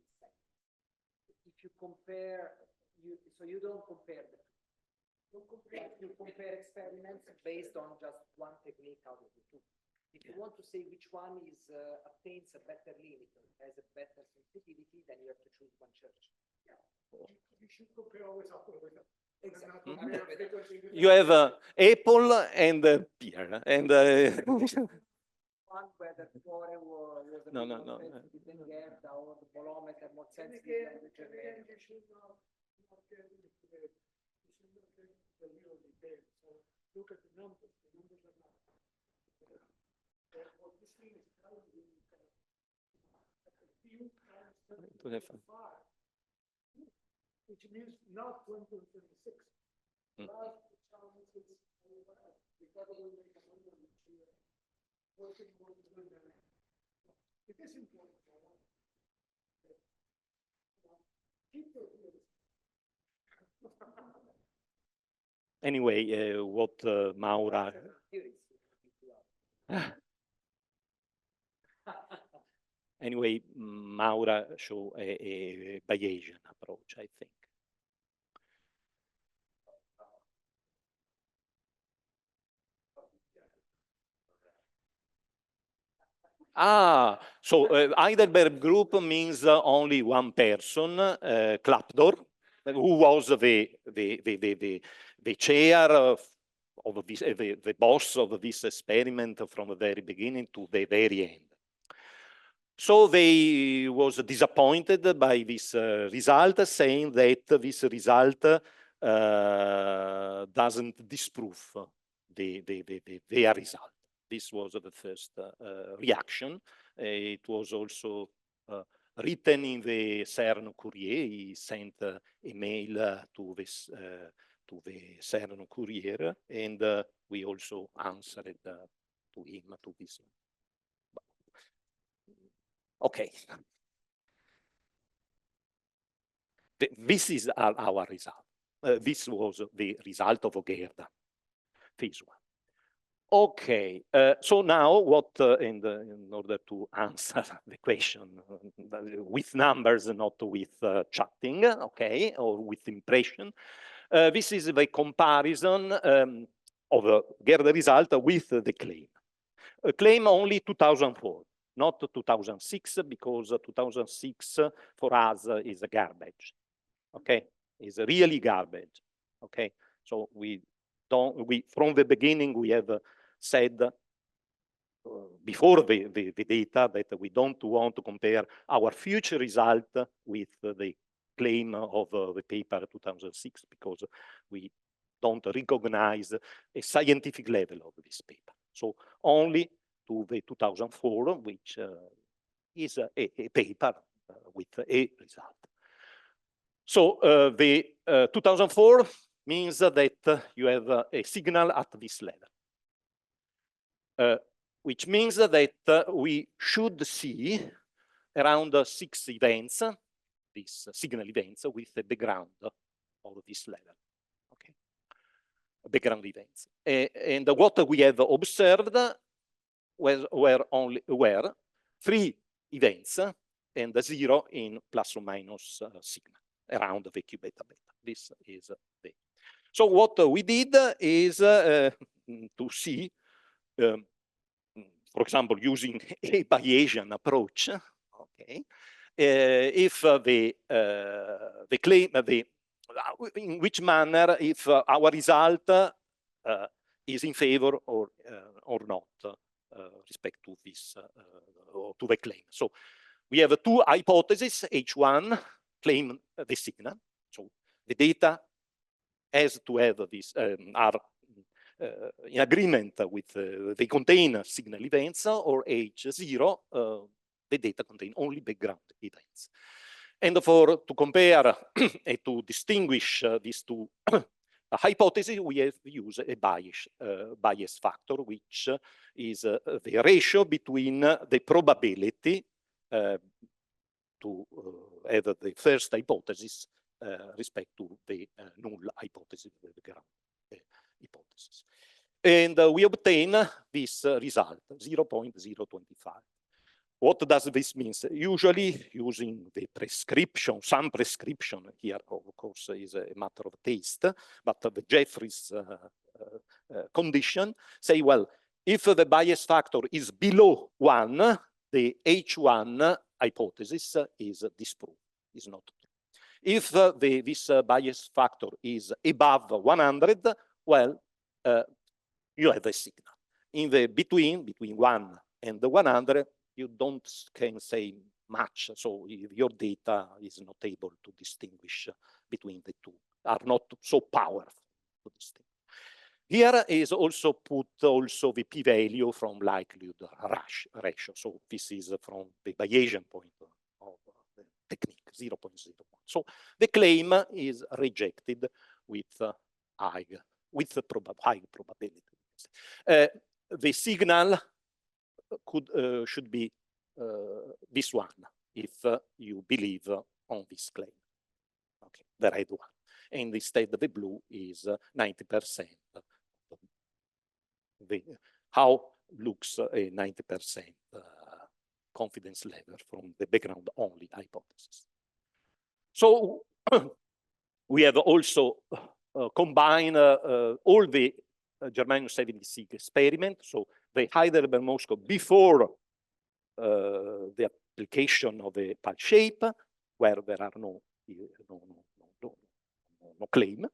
If you compare, so you don't compare them. You compare experiments based on just one technique out of the two. If you want to say which one is attains a better limit, has a better sensitivity, then you have to choose one church. Yeah. You should compare always apple with apple. Exactly. you have apple and pear, and one where the core was a no. Then you have the bolometer more sensitive. You should not get into the real detail. So look at the numbers. The numbers are not. What this thing is telling you a few times 10 to 5, which means not 20 to 36. Last challenge is because we make a number which working more than it is important. Keep your ears. Anyway, what Maura. Anyway, Maura show a Bayesian approach, I think. So Heidelberg group means only one person, Klapdor, who was the chair of this, the boss of this experiment from the very beginning to the very end. So they was disappointed by this result, saying that this result doesn't disprove their result. This was the first reaction. It was also written in the CERN courier. He sent a mail to this to the CERN courier, and we also answered to him to this. Okay. This is our result. This was the result of Gerda, phase 1. Okay, so now what, in order to answer the question with numbers, not with chatting, okay, or with impression, this is the comparison of Gerda result with the claim. A claim only 2004, not 2006, because 2006 for us is a garbage, okay? Is really garbage, okay? So we from the beginning, we have said before the data that we don't want to compare our future result with the claim of the paper 2006, because we don't recognize a scientific level of this paper. So only to the 2004, which is a paper with a result. So the 2004 means that you have a signal at this level, which means that we should see around 6 events, these signal events, with the background of this level, okay? Background events. And what we have observed were 3 events and 0 in plus or minus signal around the Q beta beta. This is the. So what we did is to see, for example, using a Bayesian approach, okay, if the claim, in which manner, if our result is in favor or not respect to this or to the claim. So we have 2 hypotheses. H1 claim the signal, so the data has to have this are in agreement with they contain signal events, or H0 the data contain only background events. And to compare and to distinguish these 2 hypotheses, we have used a bias factor, which is the ratio between the probability to have the first hypothesis respect to the null hypothesis, the background hypothesis. And we obtain this result, 0.025. What does this mean? Usually using the prescription, some prescription here, of course, is a matter of taste, but the Jeffreys condition say, well, if the bias factor is below 1, the H1 hypothesis is disproved, is not true. If this bias factor is above 100, well, you have a signal. In the between 1 and 100, you can say much. So your data is not able to distinguish between the 2, are not so powerful to distinguish. Here is also put the p-value from likelihood ratio. So this is from the Bayesian point of the technique, 0.01. So the claim is rejected with high probability. The signal should be this one if you believe on this claim. Okay, the red one. And instead the blue is 90%. How looks a 90% confidence level from the background only hypothesis. So we have also combined all the germanium-76 experiment, so the Heidelberg-Moscow before the application of the pulse shape, where there are no claim,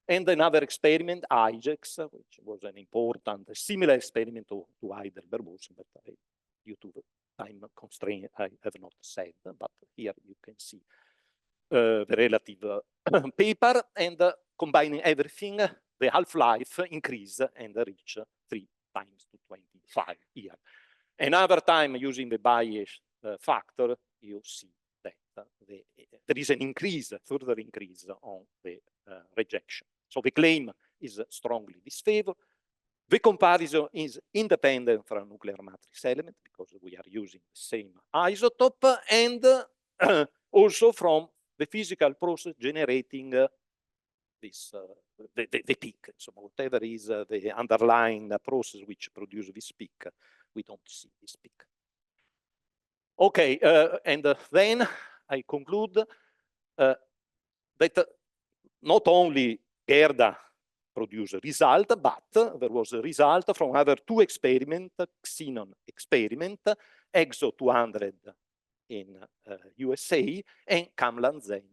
and another experiment, IJEX, which was an important, similar experiment to Heidelberg-Moscow, but due to the time constraint, I have not said, but here you can see the relative paper, and combining everything, the half-life increase and reach 3 times to 25 years. Another time using the bias factor, you see that there is an increase, further increase on the rejection. So the claim is strongly disfavored. The comparison is independent from nuclear matrix element because we are using the same isotope, and also from the physical process generating this the peak. So whatever is the underlying process which produces this peak, we don't see this peak. Okay, and then I conclude that not only Gerda produced a result, but there was a result from other two experiments, Xenon experiment, EXO 200 in USA and Kamlan-Zen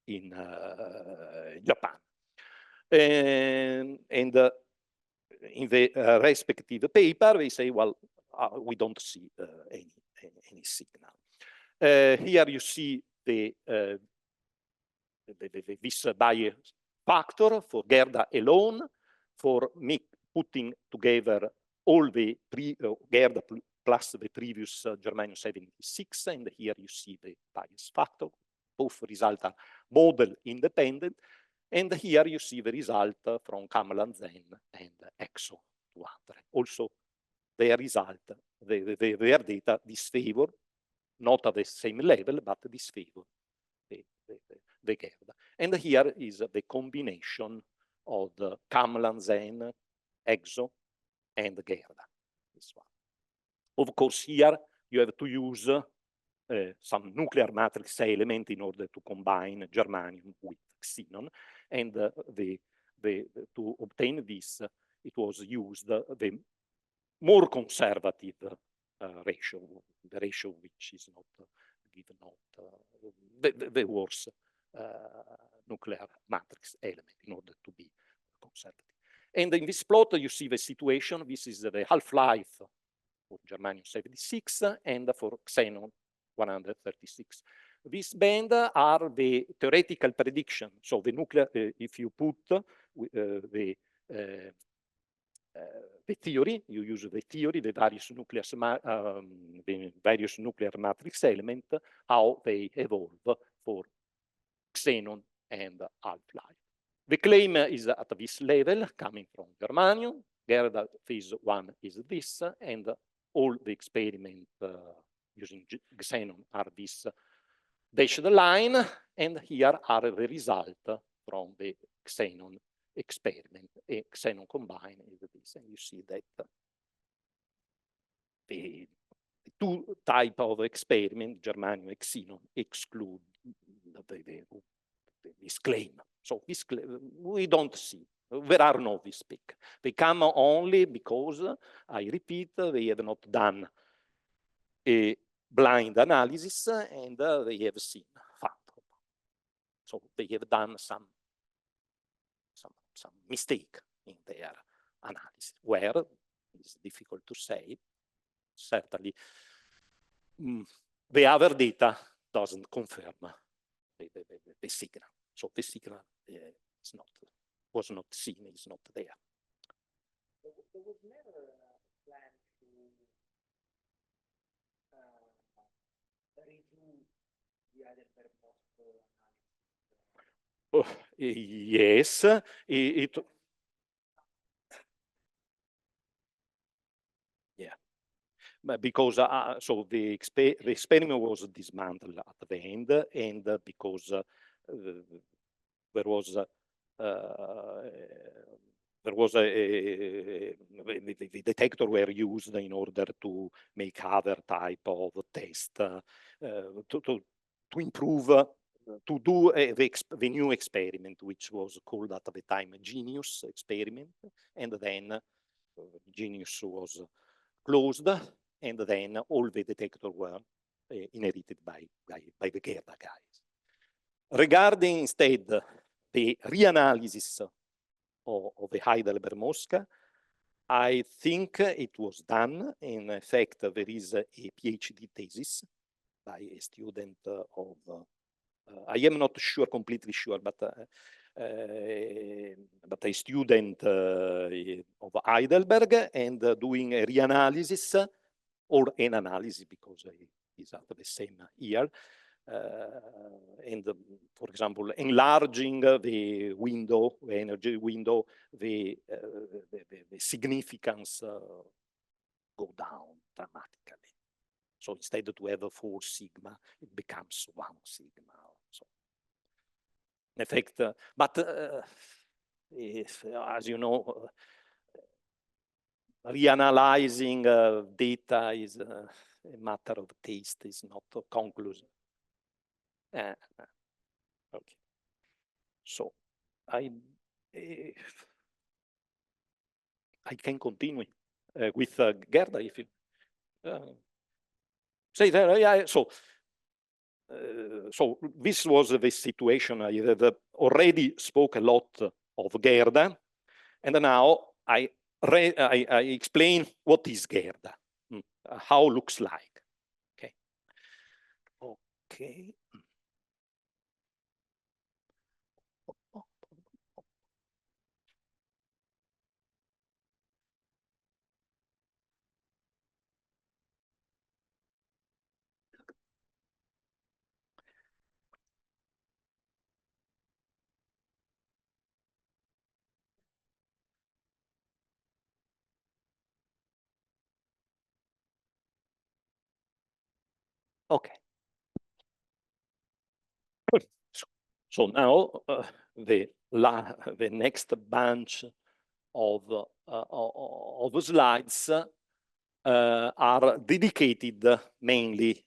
in Japan. And in the respective paper, they say, well, we don't see any signal. Here you see this bias factor for Gerda alone, for me putting together all the Gerda plus the previous germanium 76, and here you see the bias factor. Both results are model independent, and here you see the result from Kamlan-Zen and EXO 200. Also, their result, their data disfavor, not at the same level, but disfavor the Gerda. And here is the combination of the Kamlan-Zen, EXO, and Gerda. This one. Of course, here you have to use some nuclear matrix element in order to combine germanium with xenon, and to obtain this, it was used the more conservative ratio, the ratio which is not given out, the worse nuclear matrix element in order to be conservative. And in this plot, you see the situation. This is the half-life for germanium 76 and for xenon 136. These bands are the theoretical prediction. So the nuclear, if you put the theory, you use the theory, the various nuclear matrix elements, how they evolve for xenon and half-life. The claim is at this level, coming from germanium. Gerda phase 1 is this, and all the experiments using xenon are this dashed line, and here are the result from the xenon experiment. A xenon combined is this, and you see that the two type of experiment, germanium and xenon, exclude this claim. So this we don't see. There are no this peak. They come only because, I repeat, they have not done a blind analysis, and they have seen factor. So they have done some mistake in their analysis. Where is difficult to say. Certainly, the other data doesn't confirm the signal. So the signal was not seen, is not there. There was never a plan to redo the Heidelberg analysis. Yes, yeah, because so the experiment was dismantled at the end, and because there was the detector were used in order to make other type of test to improve, to do the new experiment, which was called at the time Genius experiment, and then Genius was closed, and then all the detectors were inherited by the Gerda guys. Regarding instead the reanalysis of the Heidelberg Mosca, I think it was done. In fact, there is a PhD thesis by a student of, I am not sure, completely sure, but a student of Heidelberg, and doing a reanalysis or an analysis, because it is at the same year, and for example, enlarging the window, the energy window, the significance go down dramatically. So instead to have a 4 sigma, it becomes 1 sigma. So in effect, but if, as you know, reanalyzing data is a matter of taste, is not a conclusion. Okay. So I can continue with Gerda if you say that. Yeah. So this was the situation. I have already spoke a lot of Gerda, and now I explain what is Gerda, how it looks like. Okay. Okay. Okay. So now the next bunch of slides are dedicated mainly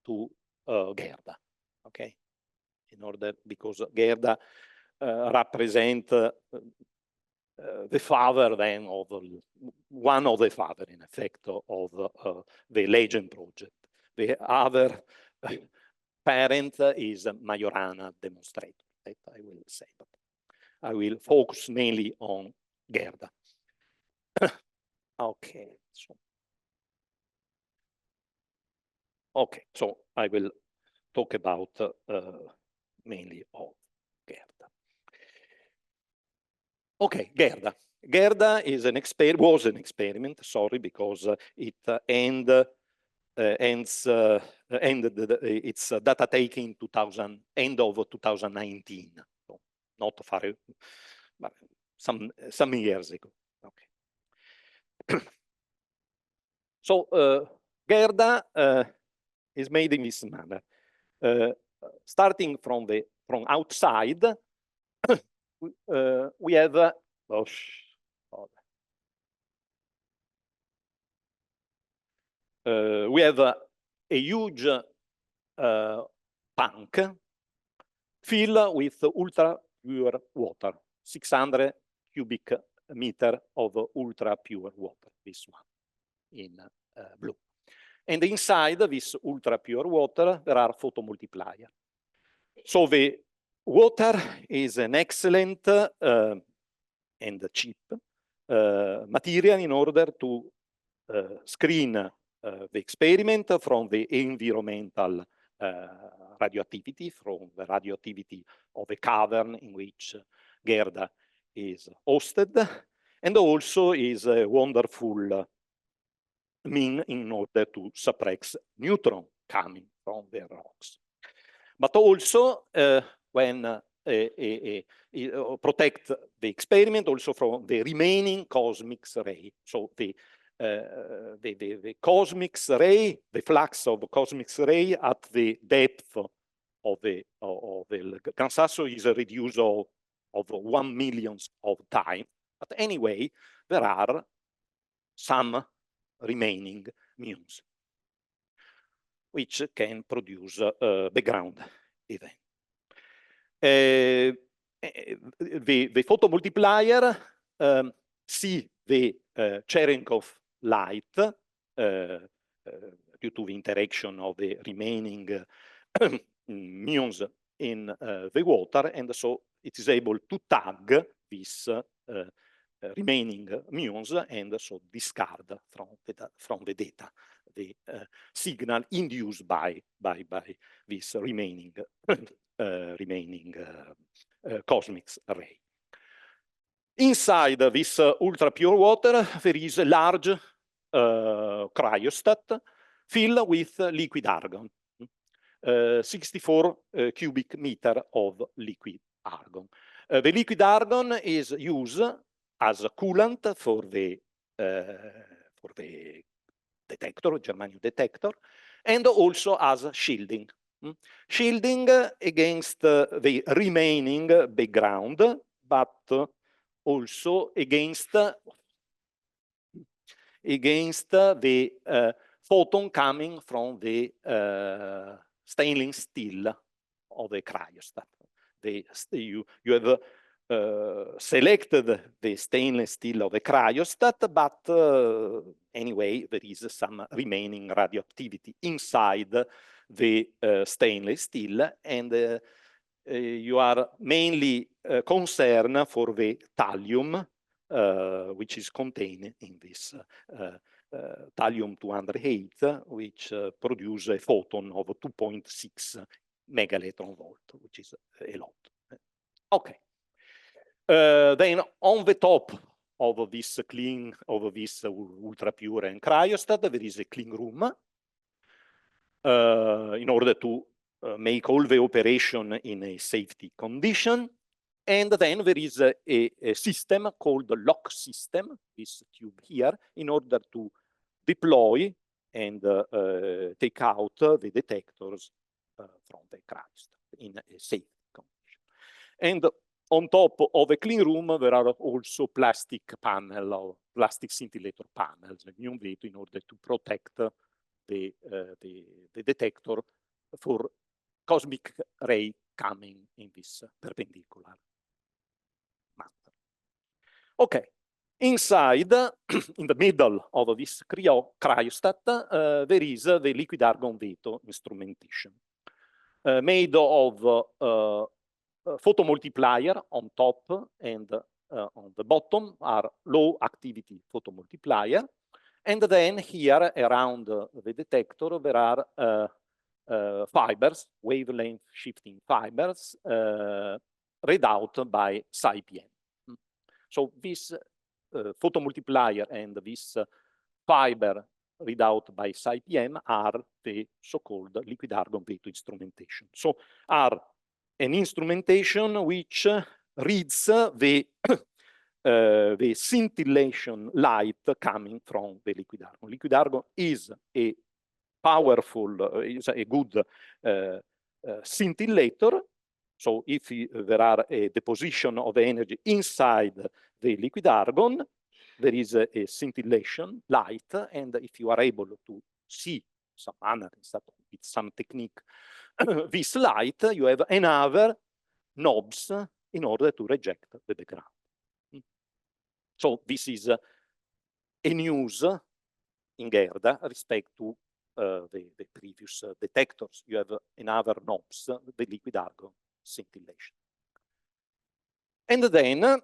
to Gerda. Okay, in order because Gerda represent the father then of one of the father in effect of the Legend project. The other parent is Majorana demonstrator, that I will say, but I will focus mainly on Gerda. Okay, so I will talk about mainly of Gerda. Okay, Gerda. Gerda is was an experiment, sorry, because it ended its data taking end of 2019, so not far, but some years ago. Okay. So Gerda is made in this manner. Starting from outside, we have a huge tank filled with ultra pure water, 600 cubic meter of ultra pure water, this one in blue. And inside this ultra pure water, there are photomultipliers. So the water is an excellent and cheap material in order to screen the experiment from the environmental radioactivity, from the radioactivity of a cavern in which Gerda is hosted, and also is a wonderful mean in order to suppress neutron coming from the rocks. But also when protect the experiment also from the remaining cosmic ray. So the cosmic ray, the flux of cosmic ray at the depth of the Gran Sasso is a reduce of 1 millionth of time. But anyway, there are some remaining muons, which can produce background event. The photomultiplier see the Cherenkov light due to the interaction of the remaining muons in the water, and so it is able to tag these remaining muons and so discard from the data the signal induced by this remaining cosmic ray. Inside this ultra pure water, there is a large cryostat filled with liquid argon. 64 cubic meter of liquid argon. The liquid argon is used as a coolant for the detector, germanium detector, and also as shielding. Shielding against the remaining background, but also against the photon coming from the stainless steel of the cryostat. You have selected the stainless steel of the cryostat, but anyway, there is some remaining radioactivity inside the stainless steel, and you are mainly concerned for the thallium, which is contained in this thallium-208, which produces a photon of 2.6 megaelectron volt, which is a lot. Okay. Then on the top of this ultra pure and cryostat, there is a clean room in order to make all the operation in a safety condition. And then there is a system called the lock system, this tube here, in order to deploy and take out the detectors from the cryostat in a safe condition. And on top of a clean room, there are also plastic panel or plastic scintillator panels in order to protect the detector for cosmic ray coming in this perpendicular matter. Okay, inside, in the middle of this cryostat, there is the liquid argon veto instrumentation, made of photomultiplier on top, and on the bottom are low activity photomultiplier. And then here around the detector, there are fibers, wavelength shifting fibers, read out by psi-PM. So this photomultiplier and this fiber read out by psi-PM are the so-called liquid argon veto instrumentation. So are an instrumentation which reads the scintillation light coming from the liquid argon. Liquid argon is a powerful, is a good scintillator. So if there are a deposition of energy inside the liquid argon, there is a scintillation light, and if you are able to see some analysis with some technique this light, you have another knobs in order to reject the background. So this is a news in Gerda respect to the previous detectors. You have another knobs, the liquid argon scintillation. And then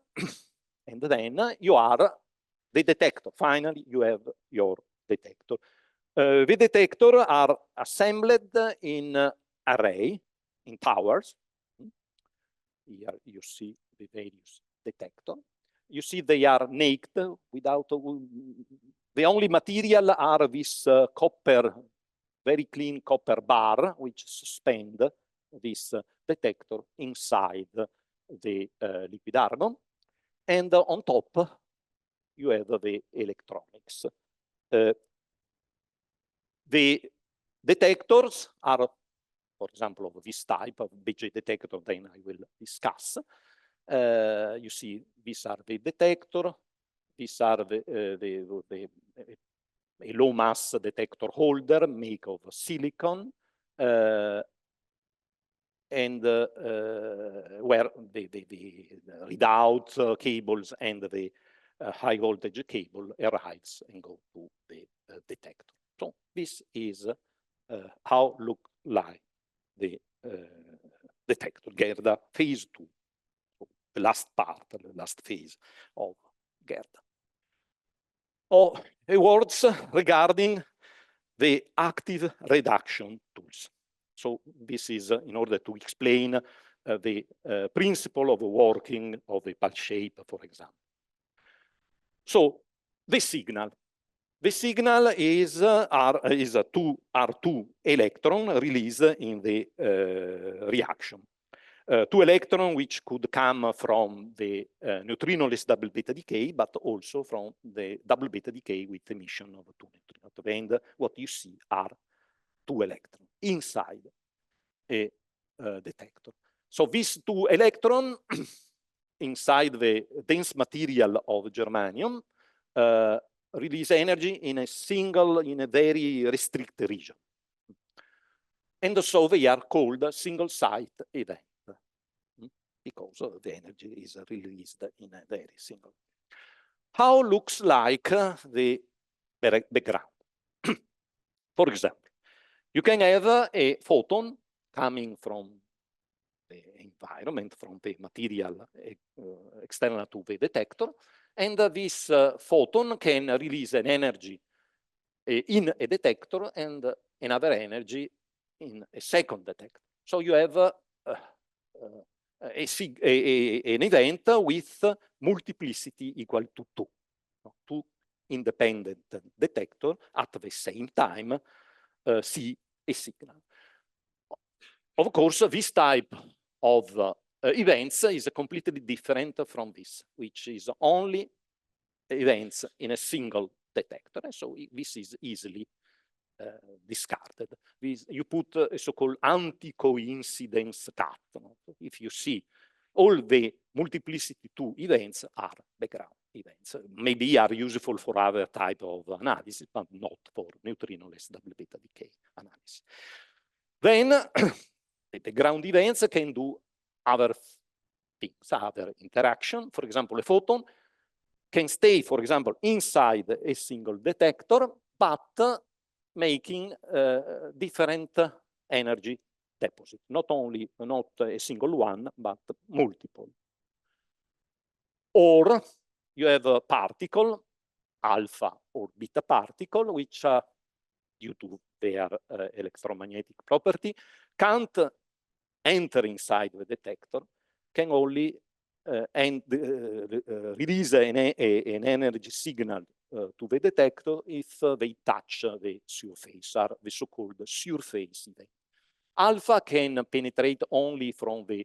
you are the detector. Finally, you have your detector. The detector are assembled in array, in towers. Here you see the various detector. You see they are naked without, the only material are this copper, very clean copper bar, which suspend this detector inside the liquid argon. And on top, you have the electronics. The detectors are, for example, of this type of BJ detector, then I will discuss. You see, these are the detector. These are a low mass detector holder made of silicon, and where the readout cables and the high voltage cable arrives and go to the detector. So this is how look like the detector Gerda phase 2, the last part, the last phase of Gerda. Oh, a words regarding the active reduction tools. So this is in order to explain the principle of working of the pulse shape, for example. So the signal. The signal is a R2 electron released in the reaction. Two electrons which could come from the neutrinoless double beta decay, but also from the double beta decay with emission of two neutrinos. And what you see are two electrons inside a detector. So these two electrons inside the dense material of germanium release energy in a very restricted region. And so they are called single site event because the energy is released in a very single. How looks like the background? For example, you can have a photon coming from the environment, from the material external to the detector, and this photon can release an energy in a detector and another energy in a second detector. So you have an event with multiplicity equal to 2. Two independent detectors at the same time see a signal. Of course, this type of events is completely different from this, which is only events in a single detector. And so this is easily discarded. You put a so-called anti-coincidence cut. If you see all the multiplicity 2 events are background events. Maybe are useful for other type of analysis, but not for neutrinoless double beta decay analysis. Then the background events can do other things, other interaction. For example, a photon can stay, for example, inside a single detector, but making different energy deposit. Not a single one, but multiple. Or you have a particle, alpha or beta particle, which due to their electromagnetic property, can't enter inside the detector, can only release an energy signal to the detector if they touch the surface, are the so-called surface event. Alpha can penetrate only from the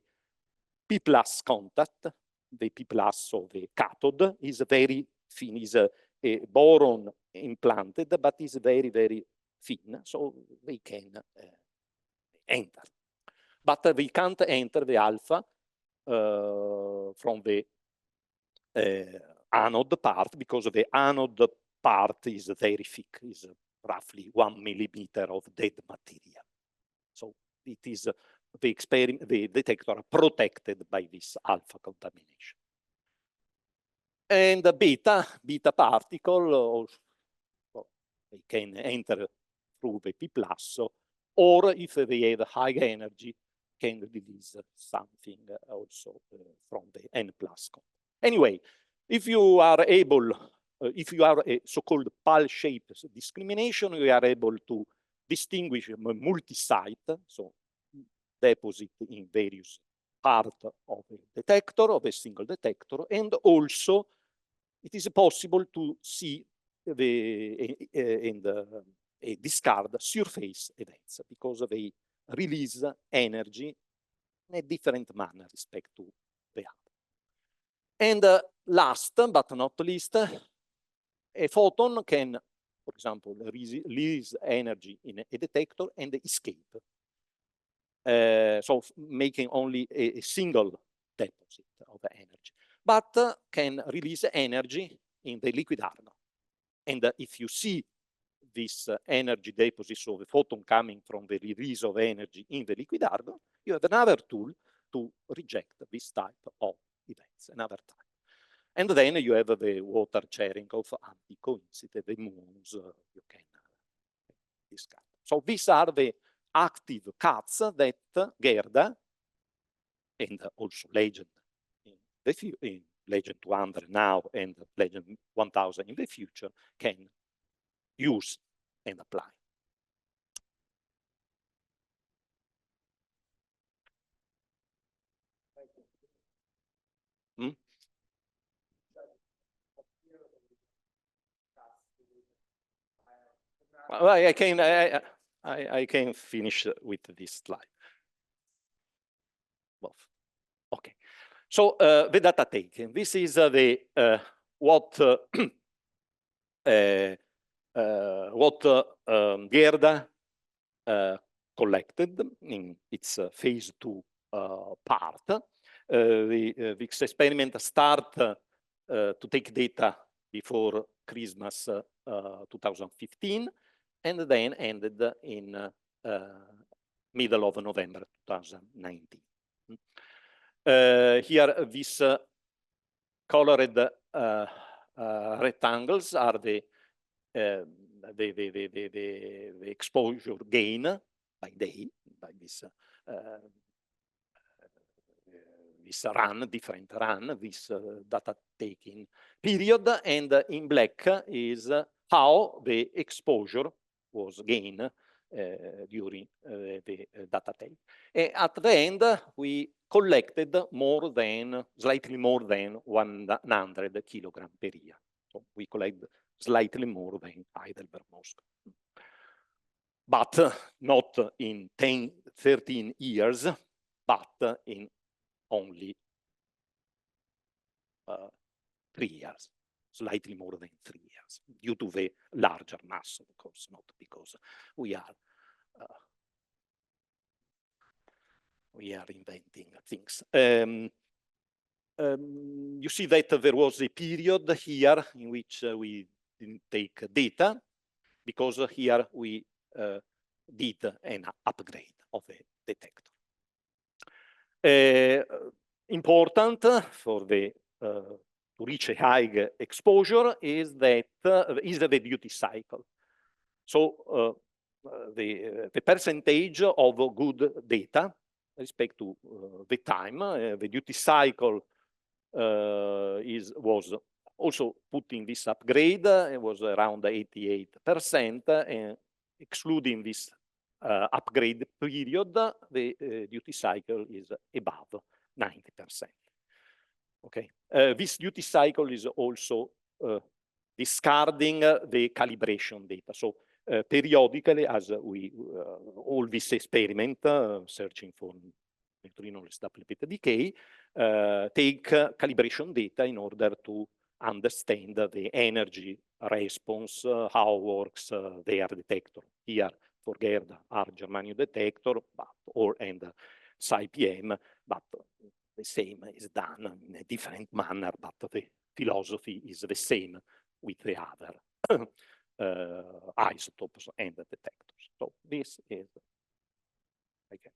P plus contact. The P plus of the cathode is very thin, is a boron implanted, but is very, very thin, so they can enter. But they can't enter the alpha from the anode part, because the anode part is very thick, is roughly 1 millimeter of dead material. So it is the detector protected by this alpha contamination. And the beta particle, they can enter through the P plus, or if they have high energy, can release something also from the N plus. Anyway, if you are able, if you are a so-called pal-shaped discrimination, you are able to distinguish a multi-site, so deposit in various parts of a detector, of a single detector, and also it is possible to see discard surface events because they release energy in a different manner respect to the other. And last but not least, a photon can, for example, release energy in a detector and escape. So making only a single deposit of energy, but can release energy in the liquid argon. And if you see this energy deposit, so the photon coming from the release of energy in the liquid argon, you have another tool to reject this type of events, another type. And then you have the water sharing of anti-coincident, the muons you can discard. So these are the active cuts that Gerda and also Legend in Legend 200 now and Legend 1000 in the future can use and apply. Hmm? Well, I can finish with this slide. Well, okay. So the data taking. This is the what Gerda collected in its phase 2 part. This experiment start to take data before Christmas 2015, and then ended in middle of November 2019. Here, these colored rectangles are the exposure gain by day, by this different run, this data taking period, and in black is how the exposure was gained during the data take. And at the end, we collected slightly more than 100 kilogram per year. So we collect slightly more than Heidelberg Moscow. But not in 13 years, but in only 3 years, slightly more than 3 years, due to the larger mass, of course, not because we are inventing things. You see that there was a period here in which we didn't take data, because here we did an upgrade of the detector. Important for the to reach a high exposure is that is the duty cycle. So the percentage of good data respect to the time, the duty cycle was also put in this upgrade. It was around 88%, and excluding this upgrade period, the duty cycle is above 90%. Okay, this duty cycle is also discarding the calibration data. So periodically, as we all this experiment searching for neutrino-less double beta decay, take calibration data in order to understand the energy response, how works their detector. Here for Gerda are germanium detector, and SciPM, but the same is done in a different manner, but the philosophy is the same with the other isotopes and the detectors. So this is, okay.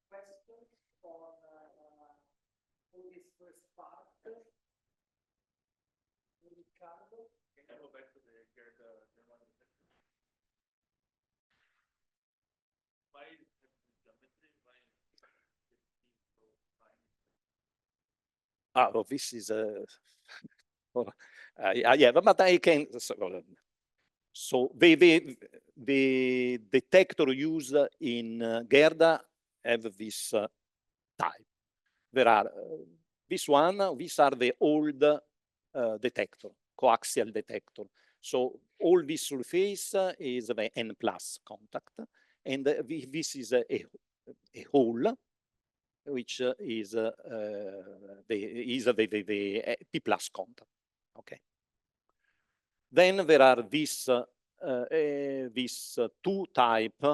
Questions on this first part? Riccardo? Can you go back to the Gerda? Why geometry? Well, this is yeah, but I can. So the detector used in Gerda have this type. There are these are the old detector, coaxial detector. So all this surface is the N+ contact, and this is a hole, which is the P+ contact. Okay. Then there are these two type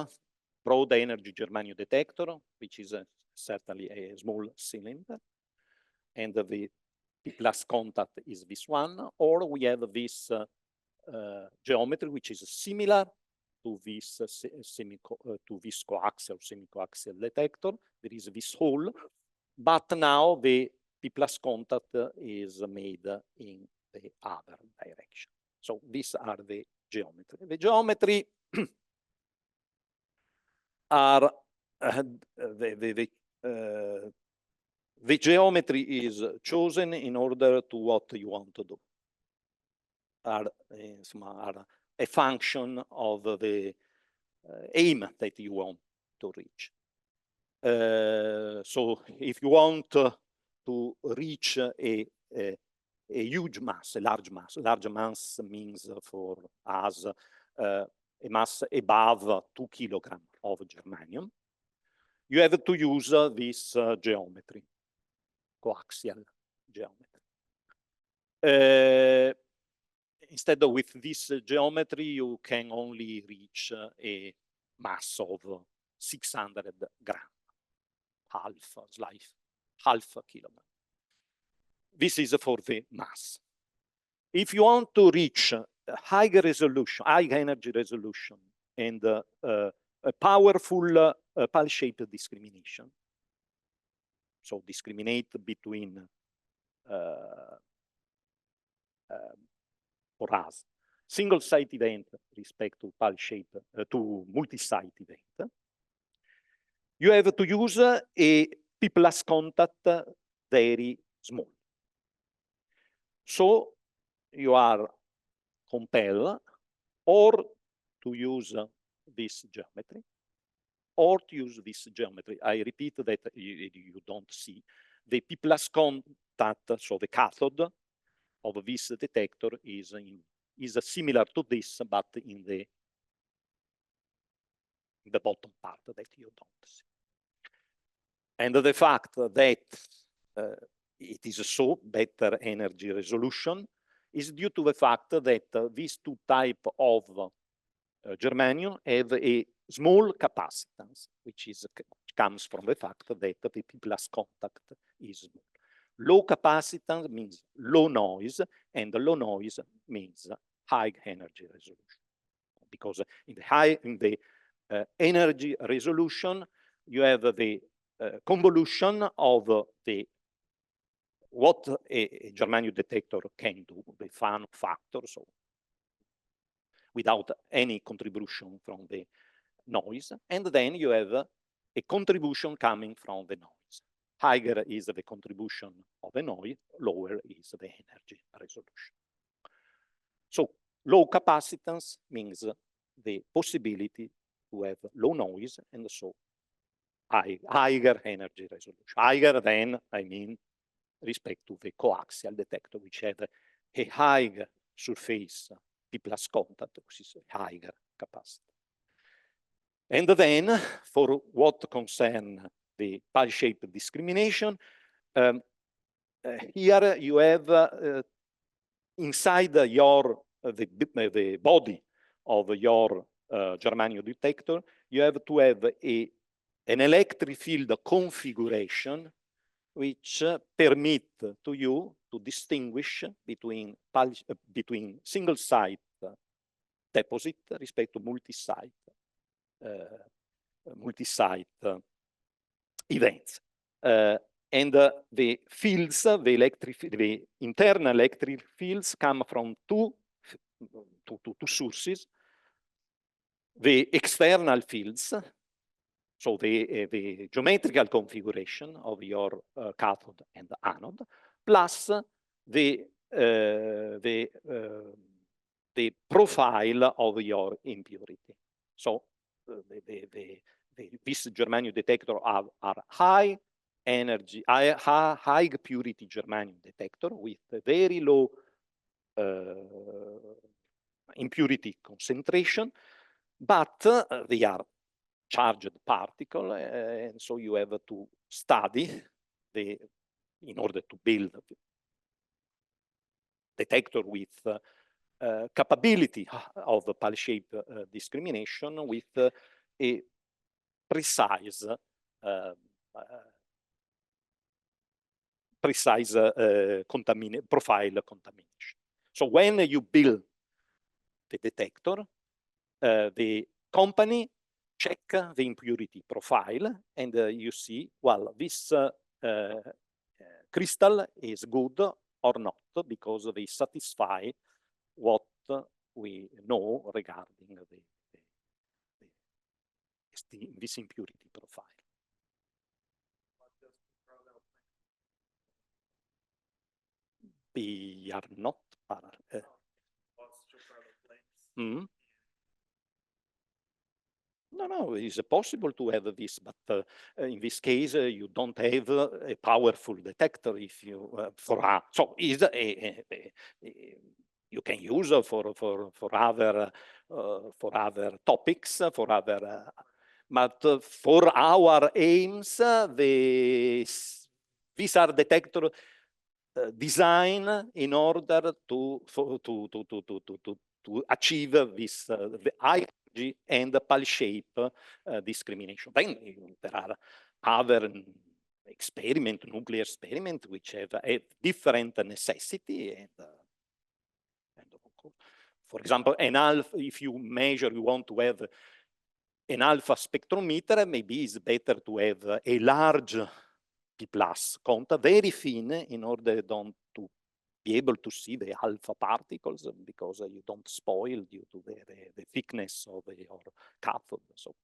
broad energy germanium detector, which is certainly a small cylinder, and the P+ contact is this one, or we have this geometry which is similar to this coaxial, semi-coaxial detector. There is this hole, but now the P+ contact is made in the other direction. So these are the geometry. The geometry are the geometry is chosen in order to what you want to do. Are a function of the aim that you want to reach. So if you want to reach a a huge mass, a large mass. Large mass means for us a mass above 2 kilograms of germanium. You have to use this geometry, coaxial geometry. Instead of with this geometry, you can only reach a mass of 600 grams, half a kilogram. This is for the mass. If you want to reach a higher resolution, high energy resolution, and a powerful pile-shaped discrimination, so discriminate between for us single site event respect to pile-shape to multi-site event, you have to use a P+ contact very small. So you are compelled or to use this geometry or to use this geometry. I repeat that you don't see. The P+ contact, so the cathode of this detector is similar to this, but in the bottom part that you don't see. And the fact that it is so better energy resolution is due to the fact that these two types of germanium have a small capacitance, which comes from the fact that the P+ contact is small. Low capacitance means low noise, and low noise means high energy resolution. Because in the energy resolution, you have the convolution of what a germanium detector can do, the fun factor, so without any contribution from the noise, and then you have a contribution coming from the noise. Higher is the contribution of the noise, lower is the energy resolution. So low capacitance means the possibility to have low noise and so higher energy resolution. Higher than, I mean, respect to the coaxial detector, which have a higher surface P+ contact, which is a higher capacity. And then, for what concern the pile-shaped discrimination, here you have inside the body of your germanium detector, you have to have an electric field configuration which permit to you to distinguish between single site deposit respect to multi-site events. And the fields, the internal electric fields come from two sources. The external fields, so the geometrical configuration of your cathode and anode, plus the profile of your impurity. So this germanium detector are high energy, high purity germanium detector with a very low impurity concentration, but they are charged particle, and so you have to study in order to build a detector with capability of pile-shape discrimination with a precise profile contamination. So when you build the detector, the company check the impurity profile, and you see, well, this crystal is good or not, because they satisfy what we know regarding this impurity profile. We are not parallel. No, it's possible to have this, but in this case, you don't have a powerful detector if you so is you can use for other topics, for other. But for our aims, these are detector design in order to achieve this the high energy and pulse shape discrimination. Then there are other nuclear experiment, which have a different necessity and for example, if you want to have an alpha spectrometer, maybe it's better to have a large P plus contact, very thin, in order to be able to see the alpha particles, because you don't spoil due to the thickness of your cathode. So